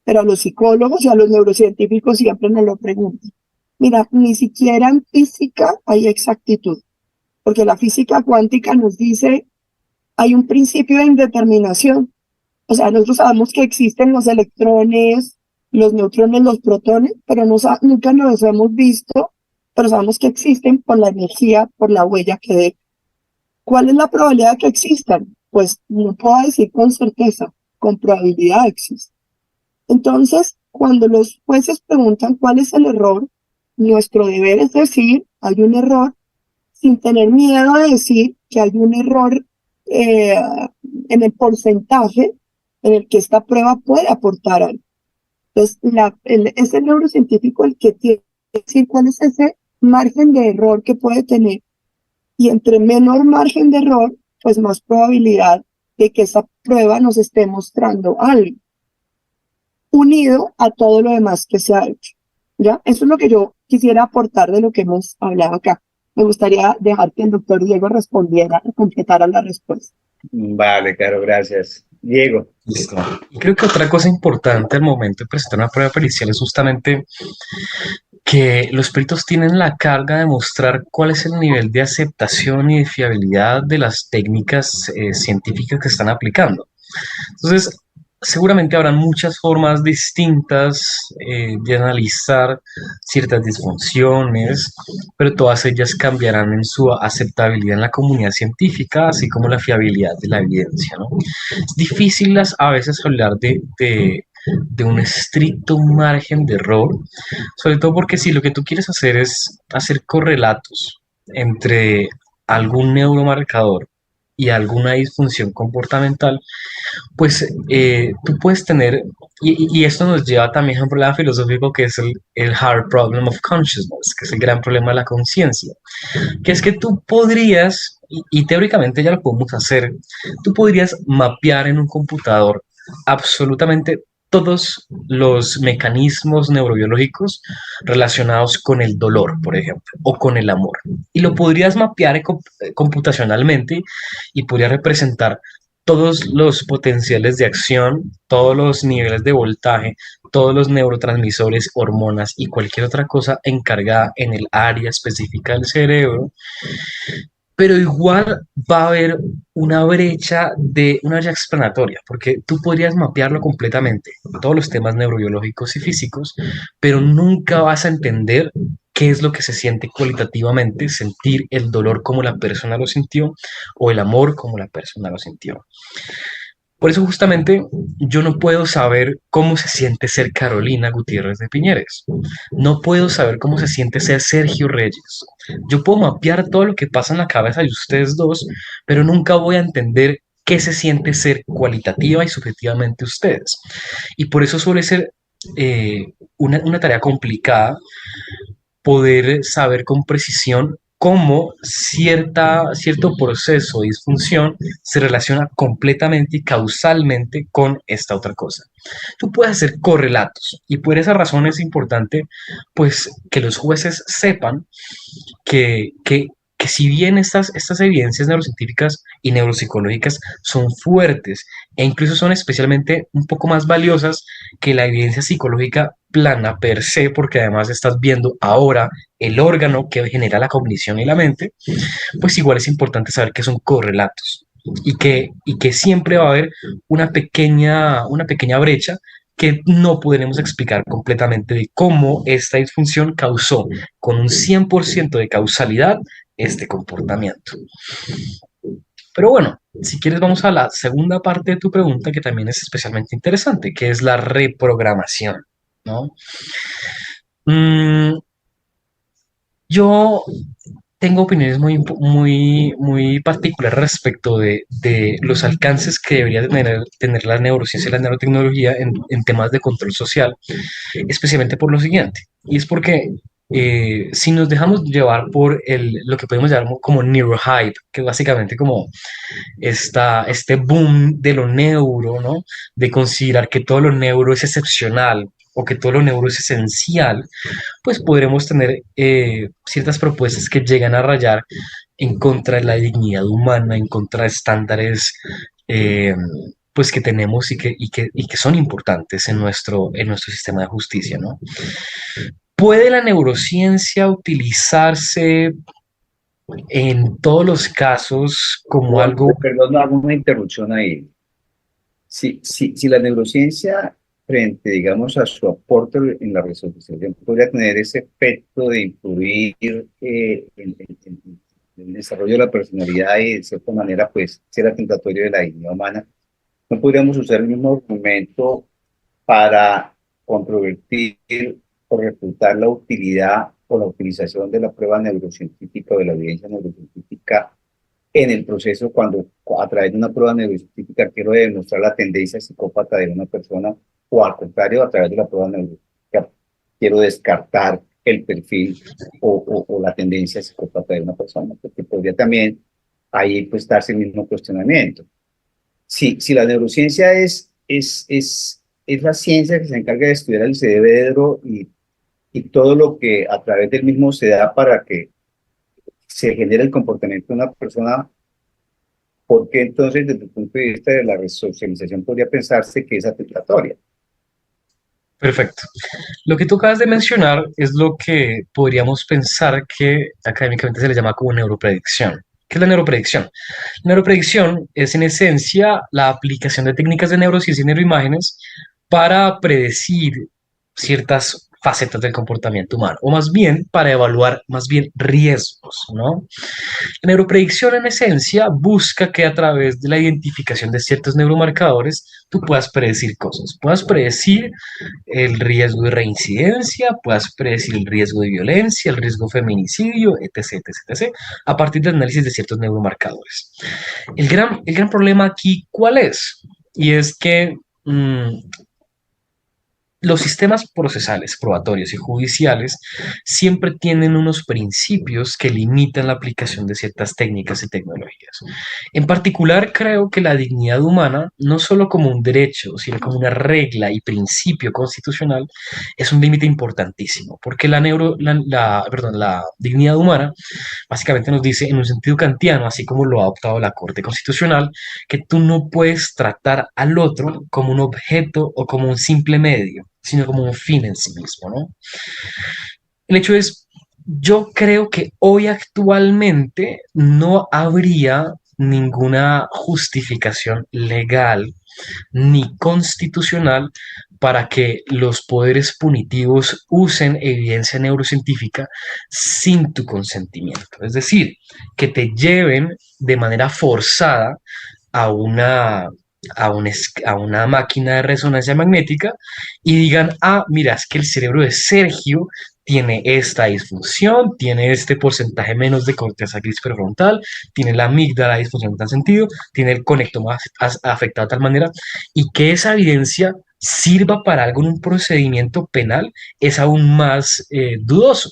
pero a los psicólogos y a los neurocientíficos siempre nos lo preguntan. Mira, ni siquiera en física hay exactitud, porque la física cuántica nos dice hay un principio de indeterminación. O sea, nosotros sabemos que existen los electrones, los neutrones, los protones, pero nunca nos hemos visto, pero sabemos que existen por la energía, por la huella que dejan. ¿Cuál es la probabilidad de que existan? Pues no puedo decir con certeza, con probabilidad existe. Entonces, cuando los jueces preguntan cuál es el error, nuestro deber es decir, hay un error, sin tener miedo a decir que hay un error en el porcentaje en el que esta prueba puede aportar algo. Entonces, es el neurocientífico el que tiene que decir cuál es ese margen de error que puede tener. Y entre menor margen de error, pues más probabilidad de que esa prueba nos esté mostrando algo, unido a todo lo demás que se ha hecho. ¿Ya? Eso es lo que yo quisiera aportar de lo que hemos hablado acá. Me gustaría dejar que el doctor Diego respondiera, completara la respuesta. Vale, claro, gracias. Diego. Listo. Y creo que otra cosa importante al momento de presentar una prueba pericial es justamente que los peritos tienen la carga de mostrar cuál es el nivel de aceptación y de fiabilidad de las técnicas científicas que están aplicando. Entonces, seguramente habrán muchas formas distintas de analizar ciertas disfunciones, pero todas ellas cambiarán en su aceptabilidad en la comunidad científica, así como la fiabilidad de la evidencia, ¿no? Es difícil a veces hablar de un estricto margen de error, sobre todo porque si lo que tú quieres hacer es hacer correlatos entre algún neuromarcador y alguna disfunción comportamental, pues tú puedes tener, y esto nos lleva también a un problema filosófico que es el hard problem of consciousness, que es el gran problema de la conciencia, que es que tú podrías, y teóricamente ya lo podemos hacer, tú podrías mapear en un computador absolutamente todos los mecanismos neurobiológicos relacionados con el dolor, por ejemplo, o con el amor. Y lo podrías mapear computacionalmente y podría representar todos los potenciales de acción, todos los niveles de voltaje, todos los neurotransmisores, hormonas y cualquier otra cosa encargada en el área específica del cerebro, pero igual va a haber una brecha explanatoria, porque tú podrías mapearlo completamente, todos los temas neurobiológicos y físicos, pero nunca vas a entender qué es lo que se siente cualitativamente, sentir el dolor como la persona lo sintió o el amor como la persona lo sintió. Por eso justamente yo no puedo saber cómo se siente ser Carolina Gutiérrez de Piñeres. No puedo saber cómo se siente ser Sergio Reyes. Yo puedo mapear todo lo que pasa en la cabeza de ustedes dos, pero nunca voy a entender qué se siente ser cualitativa y subjetivamente ustedes. Y por eso suele ser una tarea complicada poder saber con precisión cómo cierto proceso de disfunción se relaciona completamente y causalmente con esta otra cosa. Tú puedes hacer correlatos y por esa razón es importante pues que los jueces sepan que si bien estas evidencias neurocientíficas y neuropsicológicas son fuertes e incluso son especialmente un poco más valiosas que la evidencia psicológica plana per se, porque además estás viendo ahora el órgano que genera la cognición y la mente, pues igual es importante saber que son correlatos y que siempre va a haber una pequeña brecha que no podremos explicar completamente de cómo esta disfunción causó con un 100% de causalidad este comportamiento. Pero bueno, si quieres vamos a la segunda parte de tu pregunta que también es especialmente interesante, que es la reprogramación, ¿no? Yo tengo opiniones muy particulares respecto de los alcances que debería tener la neurociencia y la neurotecnología en temas de control social, especialmente por lo siguiente, y es porque si nos dejamos llevar por lo que podemos llamar como neurohype, que es básicamente como este boom de lo neuro, ¿no? De considerar que todo lo neuro es excepcional o que todo lo neuro es esencial, pues podremos tener ciertas propuestas que llegan a rayar en contra de la dignidad humana, en contra de estándares pues que tenemos y que son importantes en nuestro sistema de justicia, ¿no? ¿Puede la neurociencia utilizarse en todos los casos como algo? Perdón, no hago una interrupción ahí. Si la neurociencia, frente, digamos, a su aporte en la resolución, podría tener ese efecto de influir en el desarrollo de la personalidad y, de cierta manera, pues, ser atentatorio de la dignidad humana, no podríamos usar el mismo argumento para controvertir o refutar la utilidad o la utilización de la prueba neurocientífica o de la evidencia neurocientífica en el proceso cuando a través de una prueba neurocientífica quiero demostrar la tendencia psicópata de una persona, o al contrario, a través de la prueba neurocientífica quiero descartar el perfil o la tendencia psicópata de una persona, porque podría también ahí pues darse el mismo cuestionamiento. Si la neurociencia es la ciencia que se encarga de estudiar el cerebro y todo lo que a través del mismo se da para que se genere el comportamiento de una persona, porque entonces desde el punto de vista de la resocialización podría pensarse que es atentatoria. Perfecto. Lo que tú acabas de mencionar es lo que podríamos pensar que académicamente se le llama como neuropredicción. ¿Qué es la neuropredicción? La neuropredicción es en esencia la aplicación de técnicas de neurociencia y neuroimágenes para predecir ciertas facetas del comportamiento humano, o más bien para evaluar más bien riesgos, ¿no? La neuropredicción en esencia busca que a través de la identificación de ciertos neuromarcadores tú puedas predecir cosas, puedas predecir el riesgo de reincidencia, puedas predecir el riesgo de violencia, el riesgo de feminicidio, etc., etc., etc., a partir del análisis de ciertos neuromarcadores. El gran problema aquí, ¿cuál es? Y es que los sistemas procesales, probatorios y judiciales siempre tienen unos principios que limitan la aplicación de ciertas técnicas y tecnologías. En particular, creo que la dignidad humana, no solo como un derecho, sino como una regla y principio constitucional, es un límite importantísimo, porque la dignidad humana básicamente nos dice, en un sentido kantiano, así como lo ha adoptado la Corte Constitucional, que tú no puedes tratar al otro como un objeto o como un simple medio, sino como un fin en sí mismo, ¿no? El hecho es, yo creo que hoy actualmente no habría ninguna justificación legal ni constitucional para que los poderes punitivos usen evidencia neurocientífica sin tu consentimiento. Es decir, que te lleven de manera forzada a una máquina de resonancia magnética y digan, ah, mira, es que el cerebro de Sergio tiene esta disfunción, tiene este porcentaje menos de corteza gris prefrontal, tiene la amígdala disfunción en tal sentido, tiene el conectoma afectado de tal manera, y que esa evidencia sirva para algo en un procedimiento penal es aún más dudoso.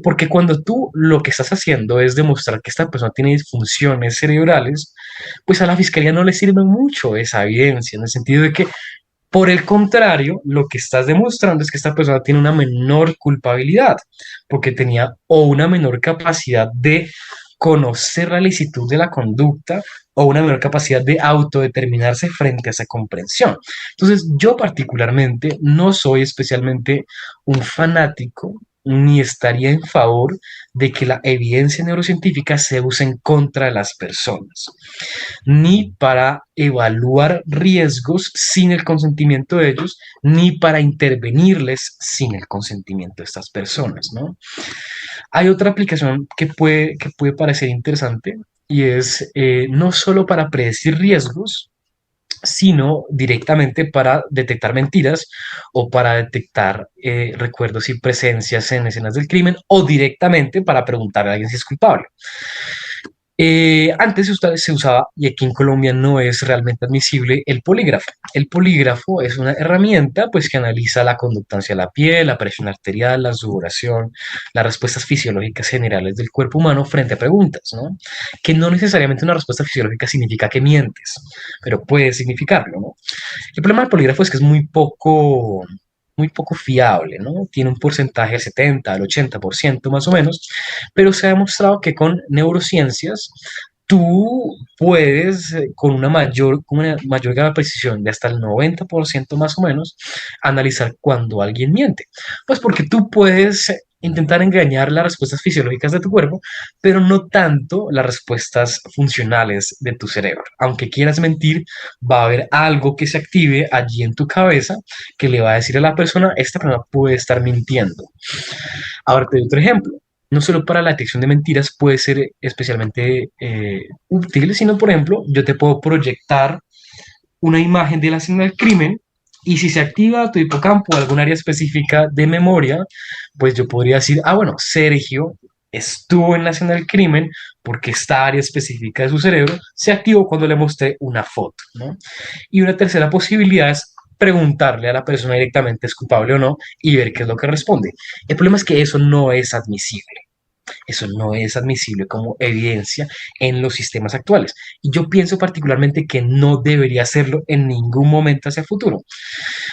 Porque cuando tú lo que estás haciendo es demostrar que esta persona tiene disfunciones cerebrales, pues a la fiscalía no le sirve mucho esa evidencia, en el sentido de que, por el contrario, lo que estás demostrando es que esta persona tiene una menor culpabilidad, porque tenía o una menor capacidad de conocer la licitud de la conducta o una menor capacidad de autodeterminarse frente a esa comprensión. Entonces, yo particularmente no soy especialmente un fanático ni estaría en favor de que la evidencia neurocientífica se use en contra de las personas, ni para evaluar riesgos sin el consentimiento de ellos, ni para intervenirles sin el consentimiento de estas personas, ¿no? Hay otra aplicación que puede parecer interesante y es no solo para predecir riesgos, sino directamente para detectar mentiras o para detectar recuerdos y presencias en escenas del crimen o directamente para preguntarle a alguien si es culpable. Antes se usaba, y aquí en Colombia no es realmente admisible, el polígrafo. El polígrafo es una herramienta pues, que analiza la conductancia de la piel, la presión arterial, la sudoración, las respuestas fisiológicas generales del cuerpo humano frente a preguntas, ¿no? Que no necesariamente una respuesta fisiológica significa que mientes, pero puede significarlo, ¿no? El problema del polígrafo es que es muy poco fiable, ¿no? Tiene un porcentaje del 70 al 80% más o menos, pero se ha demostrado que con neurociencias tú puedes, con una mayor grado de precisión, de hasta el 90% más o menos, analizar cuando alguien miente. Pues porque tú puedes intentar engañar las respuestas fisiológicas de tu cuerpo, pero no tanto las respuestas funcionales de tu cerebro. Aunque quieras mentir, va a haber algo que se active allí en tu cabeza que le va a decir a la persona, esta persona puede estar mintiendo. Ahora te doy otro ejemplo. No solo para la detección de mentiras puede ser especialmente útil, sino, por ejemplo, yo te puedo proyectar una imagen de la escena del crimen y si se activa tu hipocampo o algún área específica de memoria, pues yo podría decir, ah, bueno, Sergio estuvo en la escena del crimen porque esta área específica de su cerebro se activó cuando le mostré una foto, ¿no? Y una tercera posibilidad es preguntarle a la persona directamente es culpable o no y ver qué es lo que responde. El problema es que eso no es admisible. Eso no es admisible como evidencia en los sistemas actuales. Y yo pienso particularmente que no debería hacerlo en ningún momento hacia el futuro,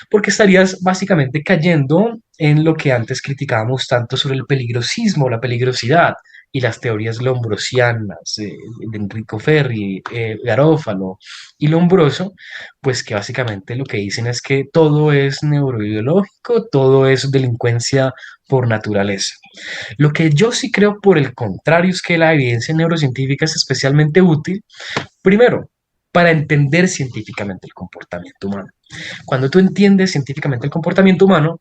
porque estarías básicamente cayendo en lo que antes criticábamos tanto sobre el peligrosismo, la peligrosidad y las teorías lombrosianas de Enrico Ferri, Garófalo y Lombroso, pues que básicamente lo que dicen es que todo es neurobiológico, todo es delincuencia por naturaleza. Lo que yo sí creo, por el contrario, es que la evidencia neurocientífica es especialmente útil, primero, para entender científicamente el comportamiento humano. Cuando tú entiendes científicamente el comportamiento humano,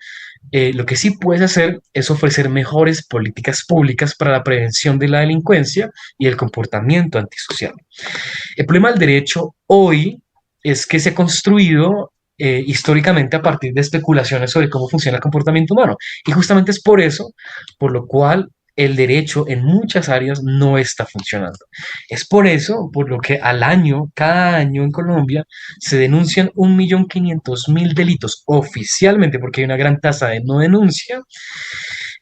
lo que sí puedes hacer es ofrecer mejores políticas públicas para la prevención de la delincuencia y el comportamiento antisocial. El problema del derecho hoy es que se ha construido históricamente a partir de especulaciones sobre cómo funciona el comportamiento humano. Y justamente es por eso, por lo cual el derecho en muchas áreas no está funcionando. Es por eso, por lo que al año, cada año en Colombia, se denuncian 1.500.000 delitos oficialmente, porque hay una gran tasa de no denuncia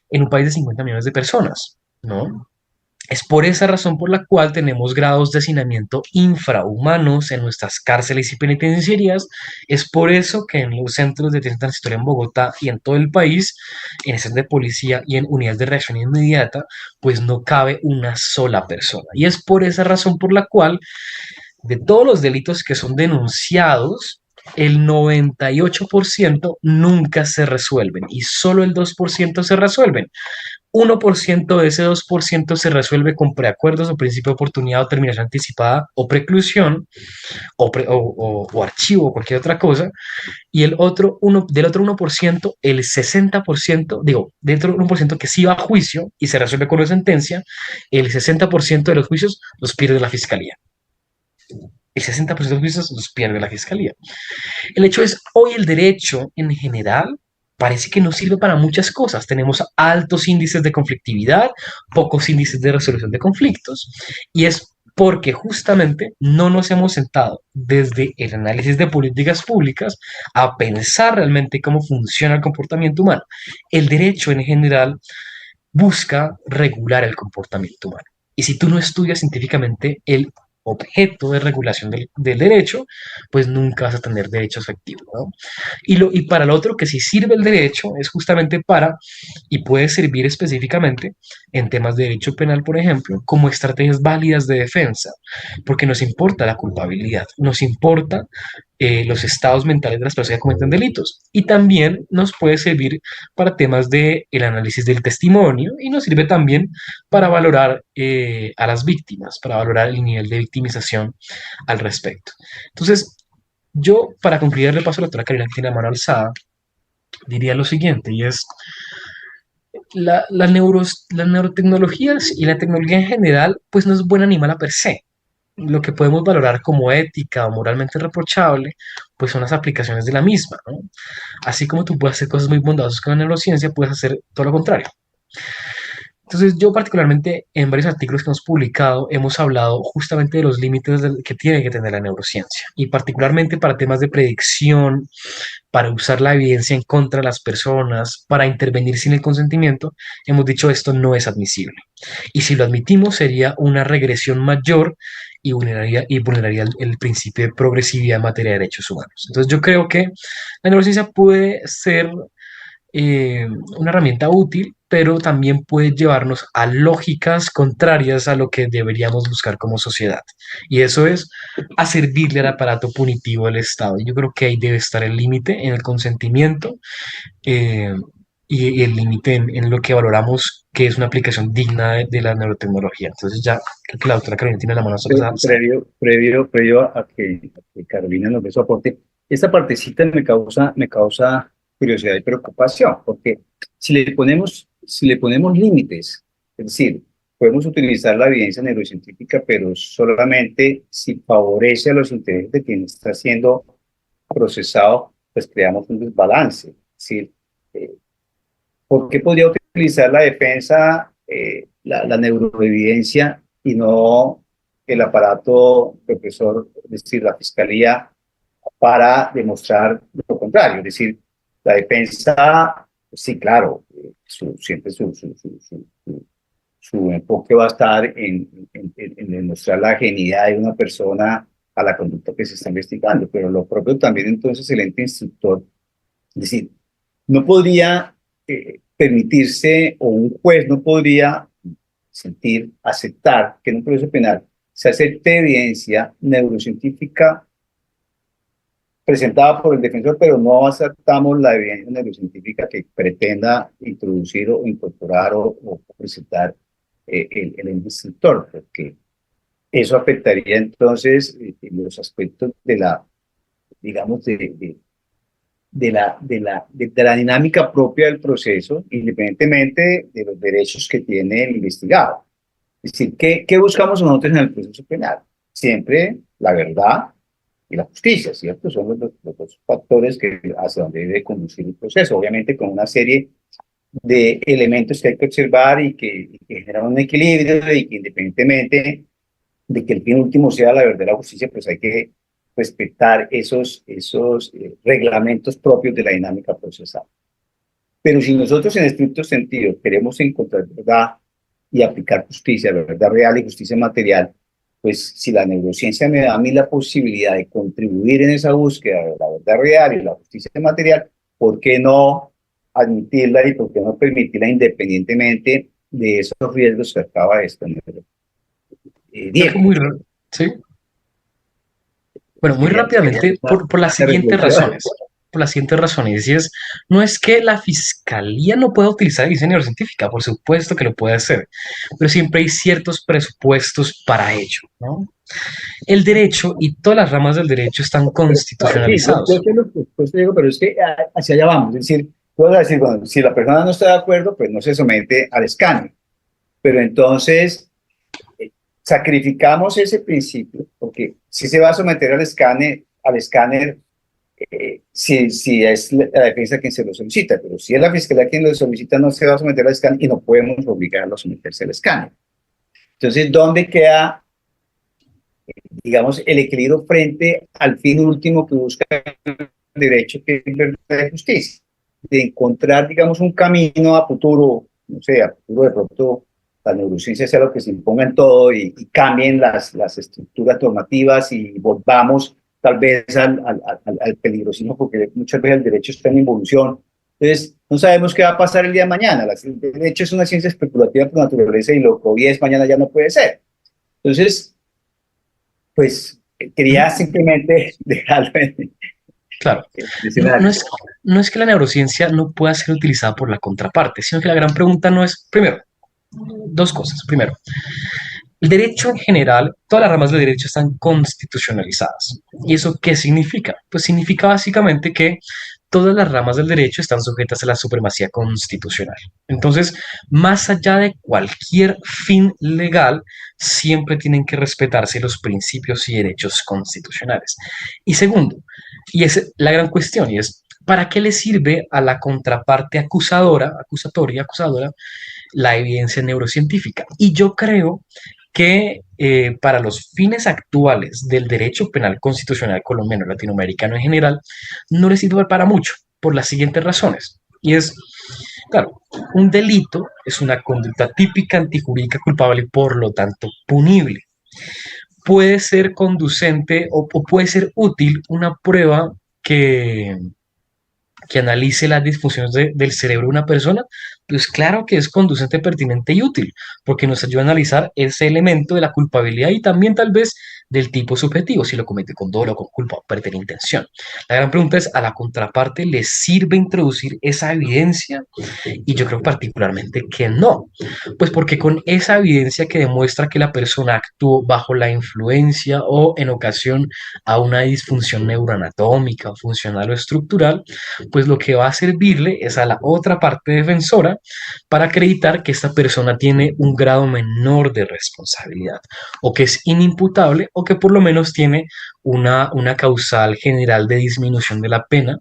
en un país de 50 millones de personas, ¿no? Es por esa razón por la cual tenemos grados de hacinamiento infrahumanos en nuestras cárceles y penitenciarías. Es por eso que en los centros de detención transitoria en Bogotá y en todo el país, en estaciones de policía y en unidades de reacción inmediata, pues no cabe una sola persona. Y es por esa razón por la cual de todos los delitos que son denunciados, el 98% nunca se resuelven y solo el 2% se resuelven. 1% de ese 2% se resuelve con preacuerdos o principio de oportunidad o terminación anticipada o preclusión o archivo o cualquier otra cosa. Y del otro 1%, el 60%, digo, del otro 1% que sí va a juicio y se resuelve con una sentencia, el 60% de los juicios los pierde la fiscalía. El 60% de los juicios los pierde la fiscalía. El hecho es, hoy el derecho en general parece que no sirve para muchas cosas. Tenemos altos índices de conflictividad, pocos índices de resolución de conflictos, y es porque justamente no nos hemos sentado desde el análisis de políticas públicas a pensar realmente cómo funciona el comportamiento humano. El derecho en general busca regular el comportamiento humano. Y si tú no estudias científicamente el objeto de regulación del derecho, pues nunca vas a tener derecho efectivo, ¿no? Y para lo otro que sí sirve el derecho es justamente para, y puede servir específicamente en temas de derecho penal, por ejemplo, como estrategias válidas de defensa, porque nos importa la culpabilidad, nos importa los estados mentales de las personas que cometen delitos. Y también nos puede servir para temas del análisis del testimonio y nos sirve también para valorar a las víctimas, para valorar el nivel de victimización al respecto. Entonces, yo, para concluir el repaso, la doctora Karina, que tiene la mano alzada, diría lo siguiente, y es las neurotecnologías y la tecnología en general, pues no es buena ni mala per se. Lo que podemos valorar como ética o moralmente reprochable, pues son las aplicaciones de la misma, ¿no? Así como tú puedes hacer cosas muy bondadosas con la neurociencia, puedes hacer todo lo contrario. Entonces, yo particularmente en varios artículos que hemos publicado hemos hablado justamente de los límites que tiene que tener la neurociencia y particularmente para temas de predicción, para usar la evidencia en contra de las personas, para intervenir sin el consentimiento, hemos dicho esto no es admisible. Y si lo admitimos sería una regresión mayor y vulneraría el principio de progresividad en materia de derechos humanos. Entonces yo creo que la neurociencia puede ser una herramienta útil pero también puede llevarnos a lógicas contrarias a lo que deberíamos buscar como sociedad. Y eso es a servirle al aparato punitivo del Estado. Y yo creo que ahí debe estar el límite en el consentimiento, eh, y el límite en lo que valoramos que es una aplicación digna de la neurotecnología. Entonces ya creo que la doctora Carolina tiene la mano sobre esa. Previo a que Carolina nos dé su aporte, esta partecita me causa curiosidad y preocupación, porque si le ponemos límites, es decir, podemos utilizar la evidencia neurocientífica, pero solamente si favorece a los intereses de quien está siendo procesado, pues creamos un desbalance. Es decir, eh, ¿por qué podría utilizar la defensa, la neuroevidencia y no el aparato represor, es decir, la fiscalía, para demostrar lo contrario? Es decir, la defensa, sí, claro, siempre su enfoque va a estar en demostrar la genialidad de una persona a la conducta que se está investigando, pero lo propio también entonces el ente instructor, es decir, no podría permitirse, o un juez no podría aceptar que en un proceso penal se acepte evidencia neurocientífica presentada por el defensor, pero no aceptamos la evidencia neurocientífica que pretenda introducir o incorporar o presentar el instructor, porque eso afectaría entonces los aspectos de la, digamos, de la dinámica propia del proceso, independientemente de los derechos que tiene el investigado. Es decir, ¿qué buscamos nosotros en el proceso penal? Siempre la verdad y la justicia, ¿cierto? Son los dos factores hacia donde debe conducir el proceso, obviamente con una serie de elementos que hay que observar y que generan un equilibrio, y que independientemente de que el fin último sea la verdad y la justicia, pues hay que respetar esos reglamentos propios de la dinámica procesal. Pero si nosotros en estricto sentido queremos encontrar verdad y aplicar justicia, verdad real y justicia material, pues si la neurociencia me da a mí la posibilidad de contribuir en esa búsqueda de la verdad real y la justicia material, ¿por qué no admitirla y por qué no permitirla independientemente de esos riesgos que acaba de exponer Diego? Sí. Bueno, muy rápidamente, por las siguientes razones. Por las siguientes razones. Y es, no es que la fiscalía no pueda utilizar evidencia neurocientífica, por supuesto que lo puede hacer, pero siempre hay ciertos presupuestos para ello, ¿no? El derecho y todas las ramas del derecho están constitucionalizados. Sí, yo digo, pero es que hacia allá vamos. Es decir, puedo decir, bueno, si la persona no está de acuerdo, pues no se somete al escáner. Pero entonces sacrificamos ese principio, porque si se va a someter al escáner si es la defensa quien se lo solicita, pero si es la fiscalía quien lo solicita, no se va a someter al escáner y no podemos obligarlo a someterse al escáner. Entonces, ¿dónde queda, digamos, el equilibrio frente al fin último que busca el derecho, que es verdad y justicia? De encontrar, digamos, un camino a futuro, no sé, a futuro de pronto la neurociencia sea lo que se imponga en todo y cambien las estructuras normativas y volvamos tal vez al peligrosismo, porque muchas veces el derecho está en evolución. Entonces, no sabemos qué va a pasar el día de mañana. El derecho es una ciencia especulativa por naturaleza y lo que hoy es, mañana ya no puede ser. Entonces, pues, quería simplemente dejarlo en... Claro, no es que la neurociencia no pueda ser utilizada por la contraparte, sino que la gran pregunta no es, primero, dos cosas. Primero, el derecho en general, todas las ramas del derecho están constitucionalizadas. ¿Y eso qué significa? Pues significa básicamente que todas las ramas del derecho están sujetas a la supremacía constitucional. Entonces, más allá de cualquier fin legal, siempre tienen que respetarse los principios y derechos constitucionales. Y segundo, y es la gran cuestión, y es, ¿para qué le sirve a la contraparte acusadora, la evidencia neurocientífica? Y yo creo que para los fines actuales del derecho penal constitucional colombiano, latinoamericano en general, no le sirve para mucho, por las siguientes razones. Y es, claro, un delito es una conducta típica, antijurídica, culpable y por lo tanto punible. Puede ser conducente o puede ser útil una prueba que que analice las disfunciones del cerebro de una persona, pues claro que es conducente, pertinente y útil, porque nos ayuda a analizar ese elemento de la culpabilidad y también tal vez del tipo subjetivo, si lo comete con dolo, con culpa o pretera intención. La gran pregunta es, ¿a la contraparte le sirve introducir esa evidencia? Y yo creo particularmente que no, pues porque con esa evidencia que demuestra que la persona actuó bajo la influencia o en ocasión a una disfunción neuroanatómica, funcional o estructural, pues lo que va a servirle es a la otra parte defensora para acreditar que esta persona tiene un grado menor de responsabilidad o que es inimputable o que por lo menos tiene una causal general de disminución de la pena,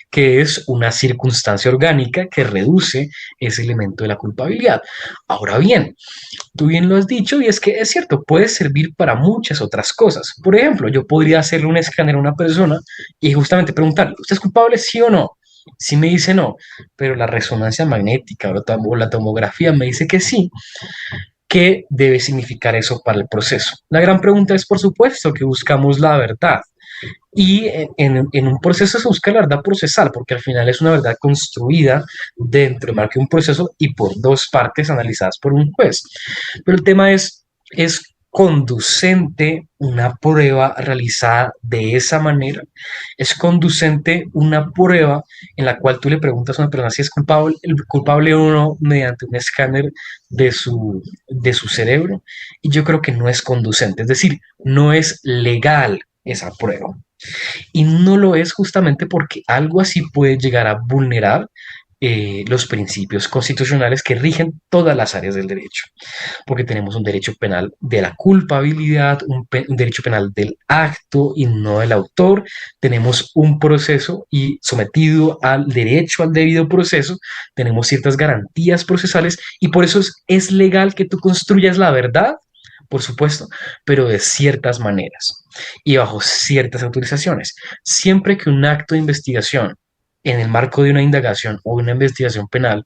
que es una circunstancia orgánica que reduce ese elemento de la culpabilidad. Ahora bien, tú bien lo has dicho y es que es cierto, puede servir para muchas otras cosas. Por ejemplo, yo podría hacerle un escáner a una persona y justamente preguntarle, ¿usted es culpable, sí o no? Si me dice no, pero la resonancia magnética o la tomografía me dice que sí, ¿qué debe significar eso para el proceso? La gran pregunta es, por supuesto, que buscamos la verdad. Y en un proceso se busca la verdad procesal, porque al final es una verdad construida dentro de marco de un proceso y por dos partes analizadas por un juez. Pero el tema ¿es conducente una prueba realizada de esa manera? ¿Es conducente una prueba en la cual tú le preguntas a una persona si es culpable o no mediante un escáner de su cerebro? Y yo creo que no es conducente, es decir, no es legal esa prueba. Y no lo es justamente porque algo así puede llegar a vulnerar los principios constitucionales que rigen todas las áreas del derecho, porque tenemos un derecho penal de la culpabilidad, un derecho penal del acto y no del autor, tenemos un proceso y sometido al derecho al debido proceso, tenemos ciertas garantías procesales y por eso es legal que tú construyas la verdad, por supuesto, pero de ciertas maneras y bajo ciertas autorizaciones. Siempre que un acto de investigación en el marco de una indagación o una investigación penal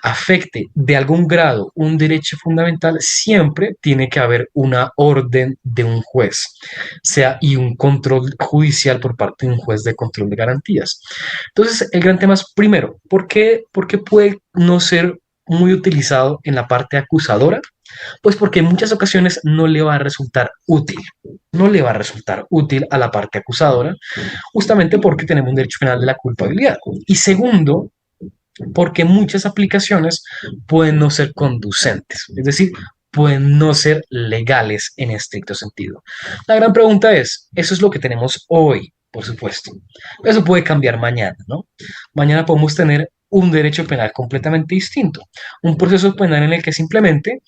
afecte de algún grado un derecho fundamental, siempre tiene que haber una orden de un juez, y un control judicial por parte de un juez de control de garantías. Entonces, el gran tema es, primero, ¿por qué puede no ser muy utilizado en la parte acusadora? Pues porque en muchas ocasiones no le va a resultar útil, no le va a resultar útil a la parte acusadora, justamente porque tenemos un derecho penal de la culpabilidad. Y segundo, porque muchas aplicaciones pueden no ser conducentes, es decir, pueden no ser legales en estricto sentido. La gran pregunta es, ¿eso es lo que tenemos hoy? Por supuesto. Eso puede cambiar mañana, ¿no? Mañana podemos tener un derecho penal completamente distinto, un proceso penal en el que simplemente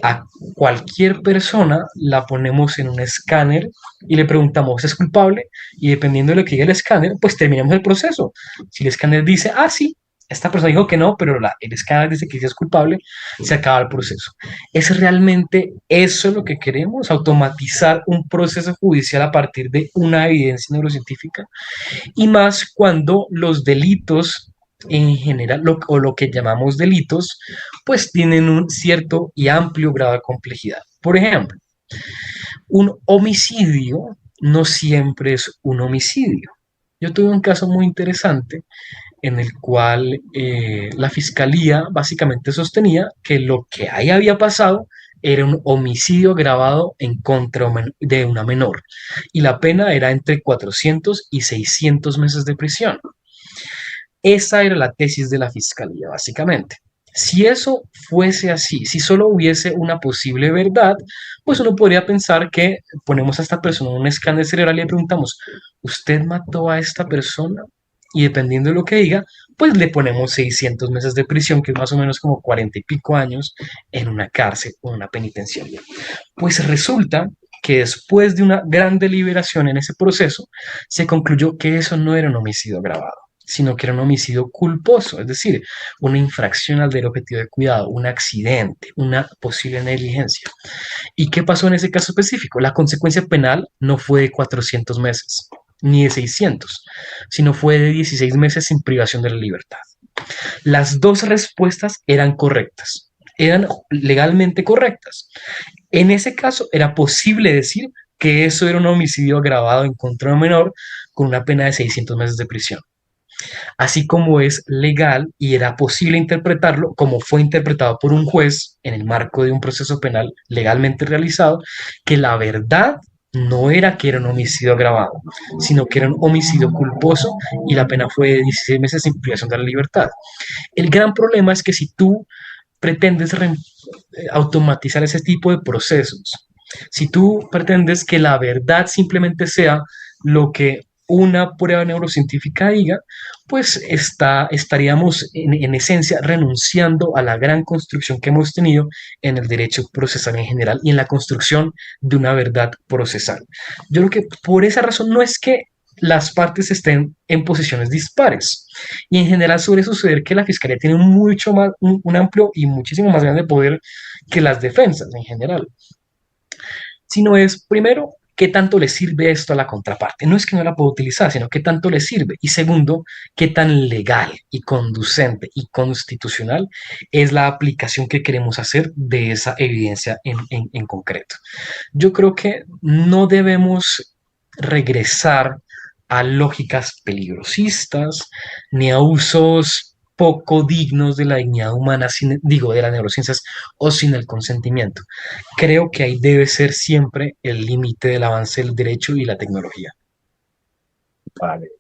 a cualquier persona la ponemos en un escáner y le preguntamos, ¿es culpable? Y dependiendo de lo que diga el escáner, pues terminamos el proceso. Si el escáner dice, ah, sí, esta persona dijo que no, pero el escáner dice que sí es culpable, se acaba el proceso. ¿Es realmente eso lo que queremos? ¿Automatizar un proceso judicial a partir de una evidencia neurocientífica? Y más cuando los delitos en general, o lo que llamamos delitos, pues tienen un cierto y amplio grado de complejidad. Por ejemplo, un homicidio no siempre es un homicidio. Yo tuve un caso muy interesante en el cual la fiscalía básicamente sostenía que lo que ahí había pasado era un homicidio agravado en contra de una menor y la pena era entre 400 y 600 meses de prisión. Esa era la tesis de la fiscalía, básicamente. Si eso fuese así, si solo hubiese una posible verdad, pues uno podría pensar que ponemos a esta persona en un escáner cerebral y le preguntamos, ¿usted mató a esta persona? Y dependiendo de lo que diga, pues le ponemos 600 meses de prisión, que es más o menos como 40 y pico años en una cárcel o una penitenciaria. Pues resulta que después de una gran deliberación en ese proceso, se concluyó que eso no era un homicidio agravado, sino que era un homicidio culposo, es decir, una infracción al deber objetivo de cuidado, un accidente, una posible negligencia. ¿Y qué pasó en ese caso específico? La consecuencia penal no fue de 400 meses, ni de 600, sino fue de 16 meses sin privación de la libertad. Las dos respuestas eran correctas, eran legalmente correctas. En ese caso era posible decir que eso era un homicidio agravado en contra de un menor con una pena de 600 meses de prisión. así como es legal y era posible interpretarlo como fue interpretado por un juez en el marco de un proceso penal legalmente realizado, que la verdad no era que era un homicidio agravado, sino que era un homicidio culposo y la pena fue de 16 meses sin privación de la libertad. El gran problema es que si tú pretendes automatizar ese tipo de procesos, si tú pretendes que la verdad simplemente sea lo que una prueba neurocientífica diga, pues estaríamos en esencia renunciando a la gran construcción que hemos tenido en el derecho procesal en general y en la construcción de una verdad procesal. Yo creo que por esa razón no es que las partes estén en posiciones dispares. Y en general suele suceder que la fiscalía tiene mucho más, un amplio y muchísimo más grande poder que las defensas en general, sino es, primero, qué tanto le sirve esto a la contraparte. No es que no la pueda utilizar, sino qué tanto le sirve. Y segundo, qué tan legal y conducente y constitucional es la aplicación que queremos hacer de esa evidencia en concreto. Yo creo que no debemos regresar a lógicas peligrosistas ni a usos poco dignos de la dignidad humana, digo, de las neurociencias o sin el consentimiento. Creo que ahí debe ser siempre el límite del avance del derecho y la tecnología. Vale.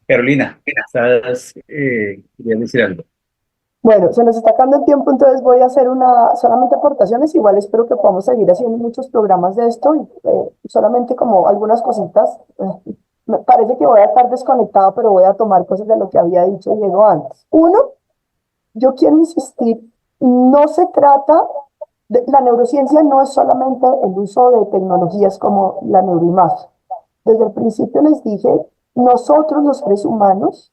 Carolina, ¿estás, querías decir algo? Bueno, se nos está acabando el tiempo, entonces voy a hacer solamente aportaciones. Igual espero que podamos seguir haciendo muchos programas de esto. Solamente como algunas cositas. Me parece que voy a estar desconectado, pero voy a tomar cosas de lo que había dicho Diego antes. Uno, yo quiero insistir, no se trata la neurociencia no es solamente el uso de tecnologías como la neuroimagen. Desde el principio les dije, nosotros los seres humanos,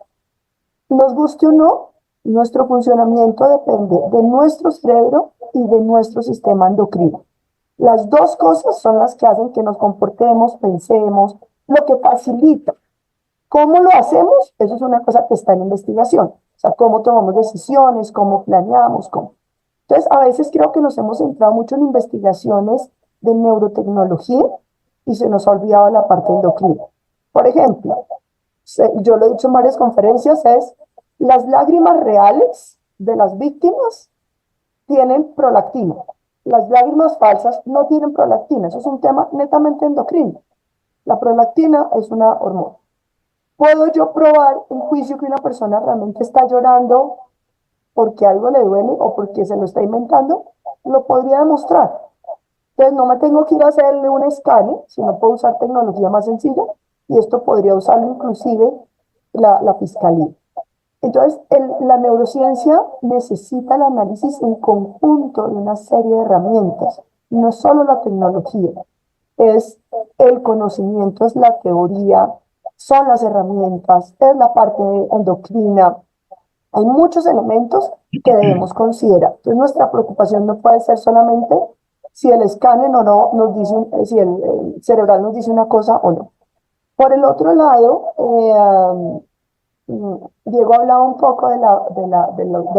nos guste o no, nuestro funcionamiento depende de nuestro cerebro y de nuestro sistema endocrino. Las dos cosas son las que hacen que nos comportemos, pensemos, lo que facilita. ¿Cómo lo hacemos? Eso es una cosa que está en investigación. O sea, cómo tomamos decisiones, cómo planeamos, cómo. Entonces, a veces creo que nos hemos centrado mucho en investigaciones de neurotecnología y se nos ha olvidado la parte endocrina. Por ejemplo, yo lo he dicho en varias conferencias, es las lágrimas reales de las víctimas tienen prolactina. Las lágrimas falsas no tienen prolactina. Eso es un tema netamente endocrino. La prolactina es una hormona. ¿Puedo yo probar en juicio que una persona realmente está llorando porque algo le duele o porque se lo está inventando? Lo podría demostrar. Entonces no me tengo que ir a hacerle un escáner, sino puedo usar tecnología más sencilla y esto podría usarlo inclusive la fiscalía. Entonces, la neurociencia necesita el análisis en conjunto de una serie de herramientas. No es solo la tecnología, es el conocimiento, es la teoría, son las herramientas, es la parte endocrina. Hay muchos elementos que debemos considerar. Entonces, nuestra preocupación no puede ser solamente si el escáner o no nos dice, si el cerebral nos dice una cosa o no. Por el otro lado, Diego hablaba un poco de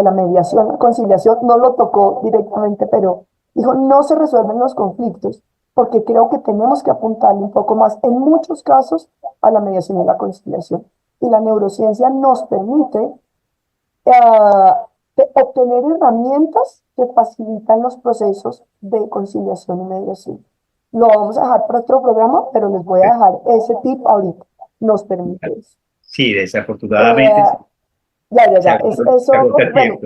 la mediación, la conciliación, no lo tocó directamente, pero dijo, no se resuelven los conflictos, porque creo que tenemos que apuntarle un poco más, en muchos casos, a la mediación y la conciliación. Y la neurociencia nos permite obtener herramientas que facilitan los procesos de conciliación y mediación. Lo vamos a dejar para otro programa, pero les voy a dejar ese tip ahorita. Nos permite eso. Sí, desafortunadamente. Ya. Bueno,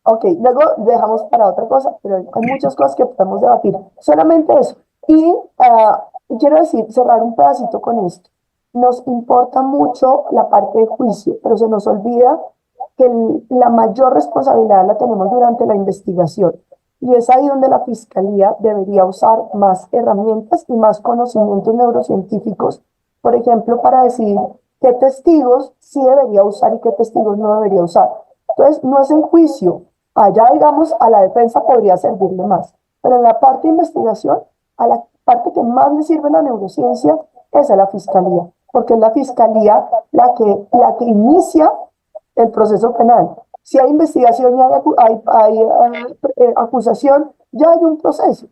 ok, luego dejamos para otra cosa, pero hay muchas cosas que podemos debatir. Solamente eso. Y quiero decir, cerrar un pedacito con esto. Nos importa mucho la parte de juicio, pero se nos olvida que la mayor responsabilidad la tenemos durante la investigación. Y es ahí donde la fiscalía debería usar más herramientas y más conocimientos neurocientíficos, por ejemplo, para decidir qué testigos sí debería usar y qué testigos no debería usar. Entonces, no es en juicio. Allá, digamos, a la defensa podría servirle más. Pero en la parte de investigación, a la parte que más le sirve la neurociencia es a la fiscalía, porque es la fiscalía la que inicia el proceso penal. Si hay investigación y hay acusación, ya hay un proceso.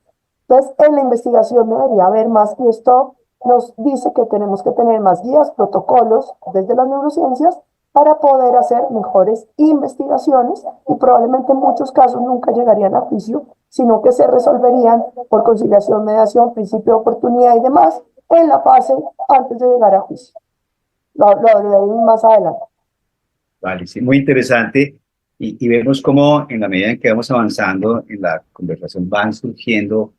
Entonces, en la investigación debería haber más, y esto nos dice que tenemos que tener más guías, protocolos desde las neurociencias para poder hacer mejores investigaciones y probablemente muchos casos nunca llegarían a juicio, sino que se resolverían por conciliación, mediación, principio de oportunidad y demás en la fase antes de llegar a juicio. Lo hablaremos más adelante. Vale, sí, muy interesante. Y vemos cómo en la medida en que vamos avanzando en la conversación van surgiendo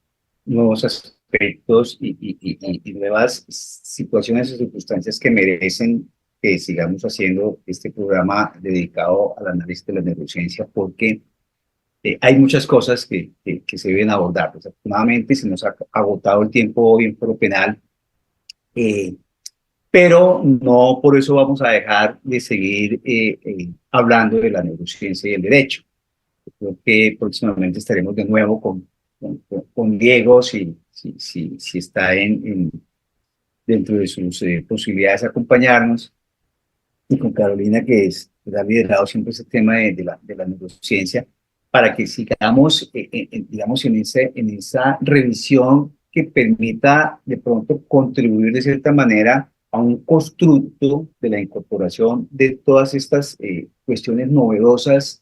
nuevos aspectos y nuevas situaciones y circunstancias que merecen que sigamos haciendo este programa dedicado al análisis de la neurociencia, porque hay muchas cosas que se deben abordar. Desafortunadamente se nos ha agotado el tiempo hoy en Foro Penal, pero no por eso vamos a dejar de seguir hablando de la neurociencia y el derecho. Creo que próximamente estaremos de nuevo con Diego, si está dentro de sus posibilidades acompañarnos, y con Carolina, que ha liderado siempre ese tema de la neurociencia, para que sigamos, digamos, en esa revisión que permita de pronto contribuir de cierta manera a un constructo de la incorporación de todas estas cuestiones novedosas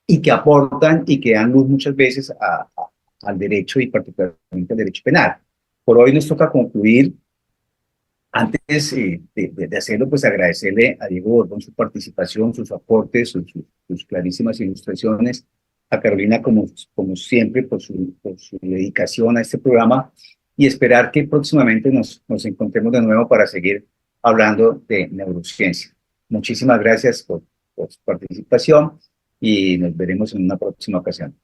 y que aportan y que dan luz muchas veces al derecho y particularmente al derecho penal. Por hoy nos toca concluir. Antes de hacerlo, pues agradecerle a Diego Borbón su participación, sus aportes, sus clarísimas ilustraciones, a Carolina como siempre por su dedicación a este programa, y esperar que próximamente nos encontremos de nuevo para seguir hablando de neurociencia. Muchísimas gracias por su participación y nos veremos en una próxima ocasión.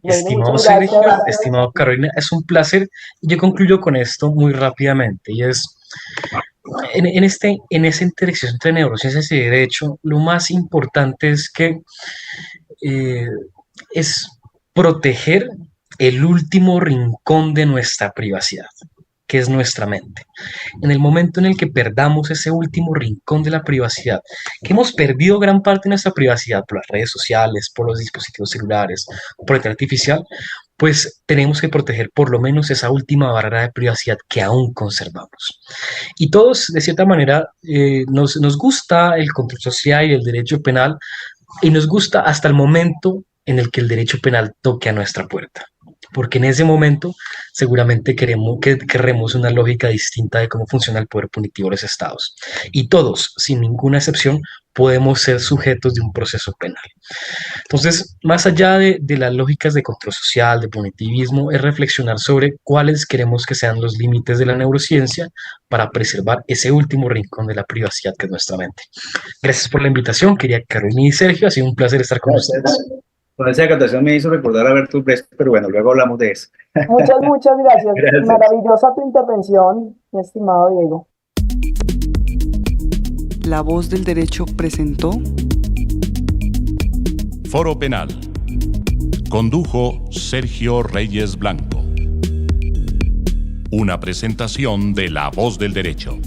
Estimado Sergio, estimado Carolina, es un placer. Yo concluyo con esto muy rápidamente, y es, en esa interacción entre neurociencias y derecho, lo más importante es que es proteger el último rincón de nuestra privacidad, que es nuestra mente. En el momento en el que perdamos ese último rincón de la privacidad, que hemos perdido gran parte de nuestra privacidad por las redes sociales, por los dispositivos celulares, por la inteligencia artificial, pues tenemos que proteger por lo menos esa última barrera de privacidad que aún conservamos. Y todos, de cierta manera, nos gusta el control social y el derecho penal, y nos gusta hasta el momento en el que el derecho penal toque a nuestra puerta, porque en ese momento seguramente querremos una lógica distinta de cómo funciona el poder punitivo de los estados. Y todos, sin ninguna excepción, podemos ser sujetos de un proceso penal. Entonces, más allá de las lógicas de control social, de punitivismo, es reflexionar sobre cuáles queremos que sean los límites de la neurociencia para preservar ese último rincón de la privacidad que es nuestra mente. Gracias por la invitación, querida Carolina y Sergio, ha sido un placer estar con ustedes. Con esa cantación me hizo recordar a Bertolt Brecht, pero bueno, luego hablamos de eso. Muchas gracias. Maravillosa tu intervención, mi estimado Diego. La Voz del Derecho presentó Foro Penal. Condujo Sergio Reyes Blanco. Una presentación de La Voz del Derecho.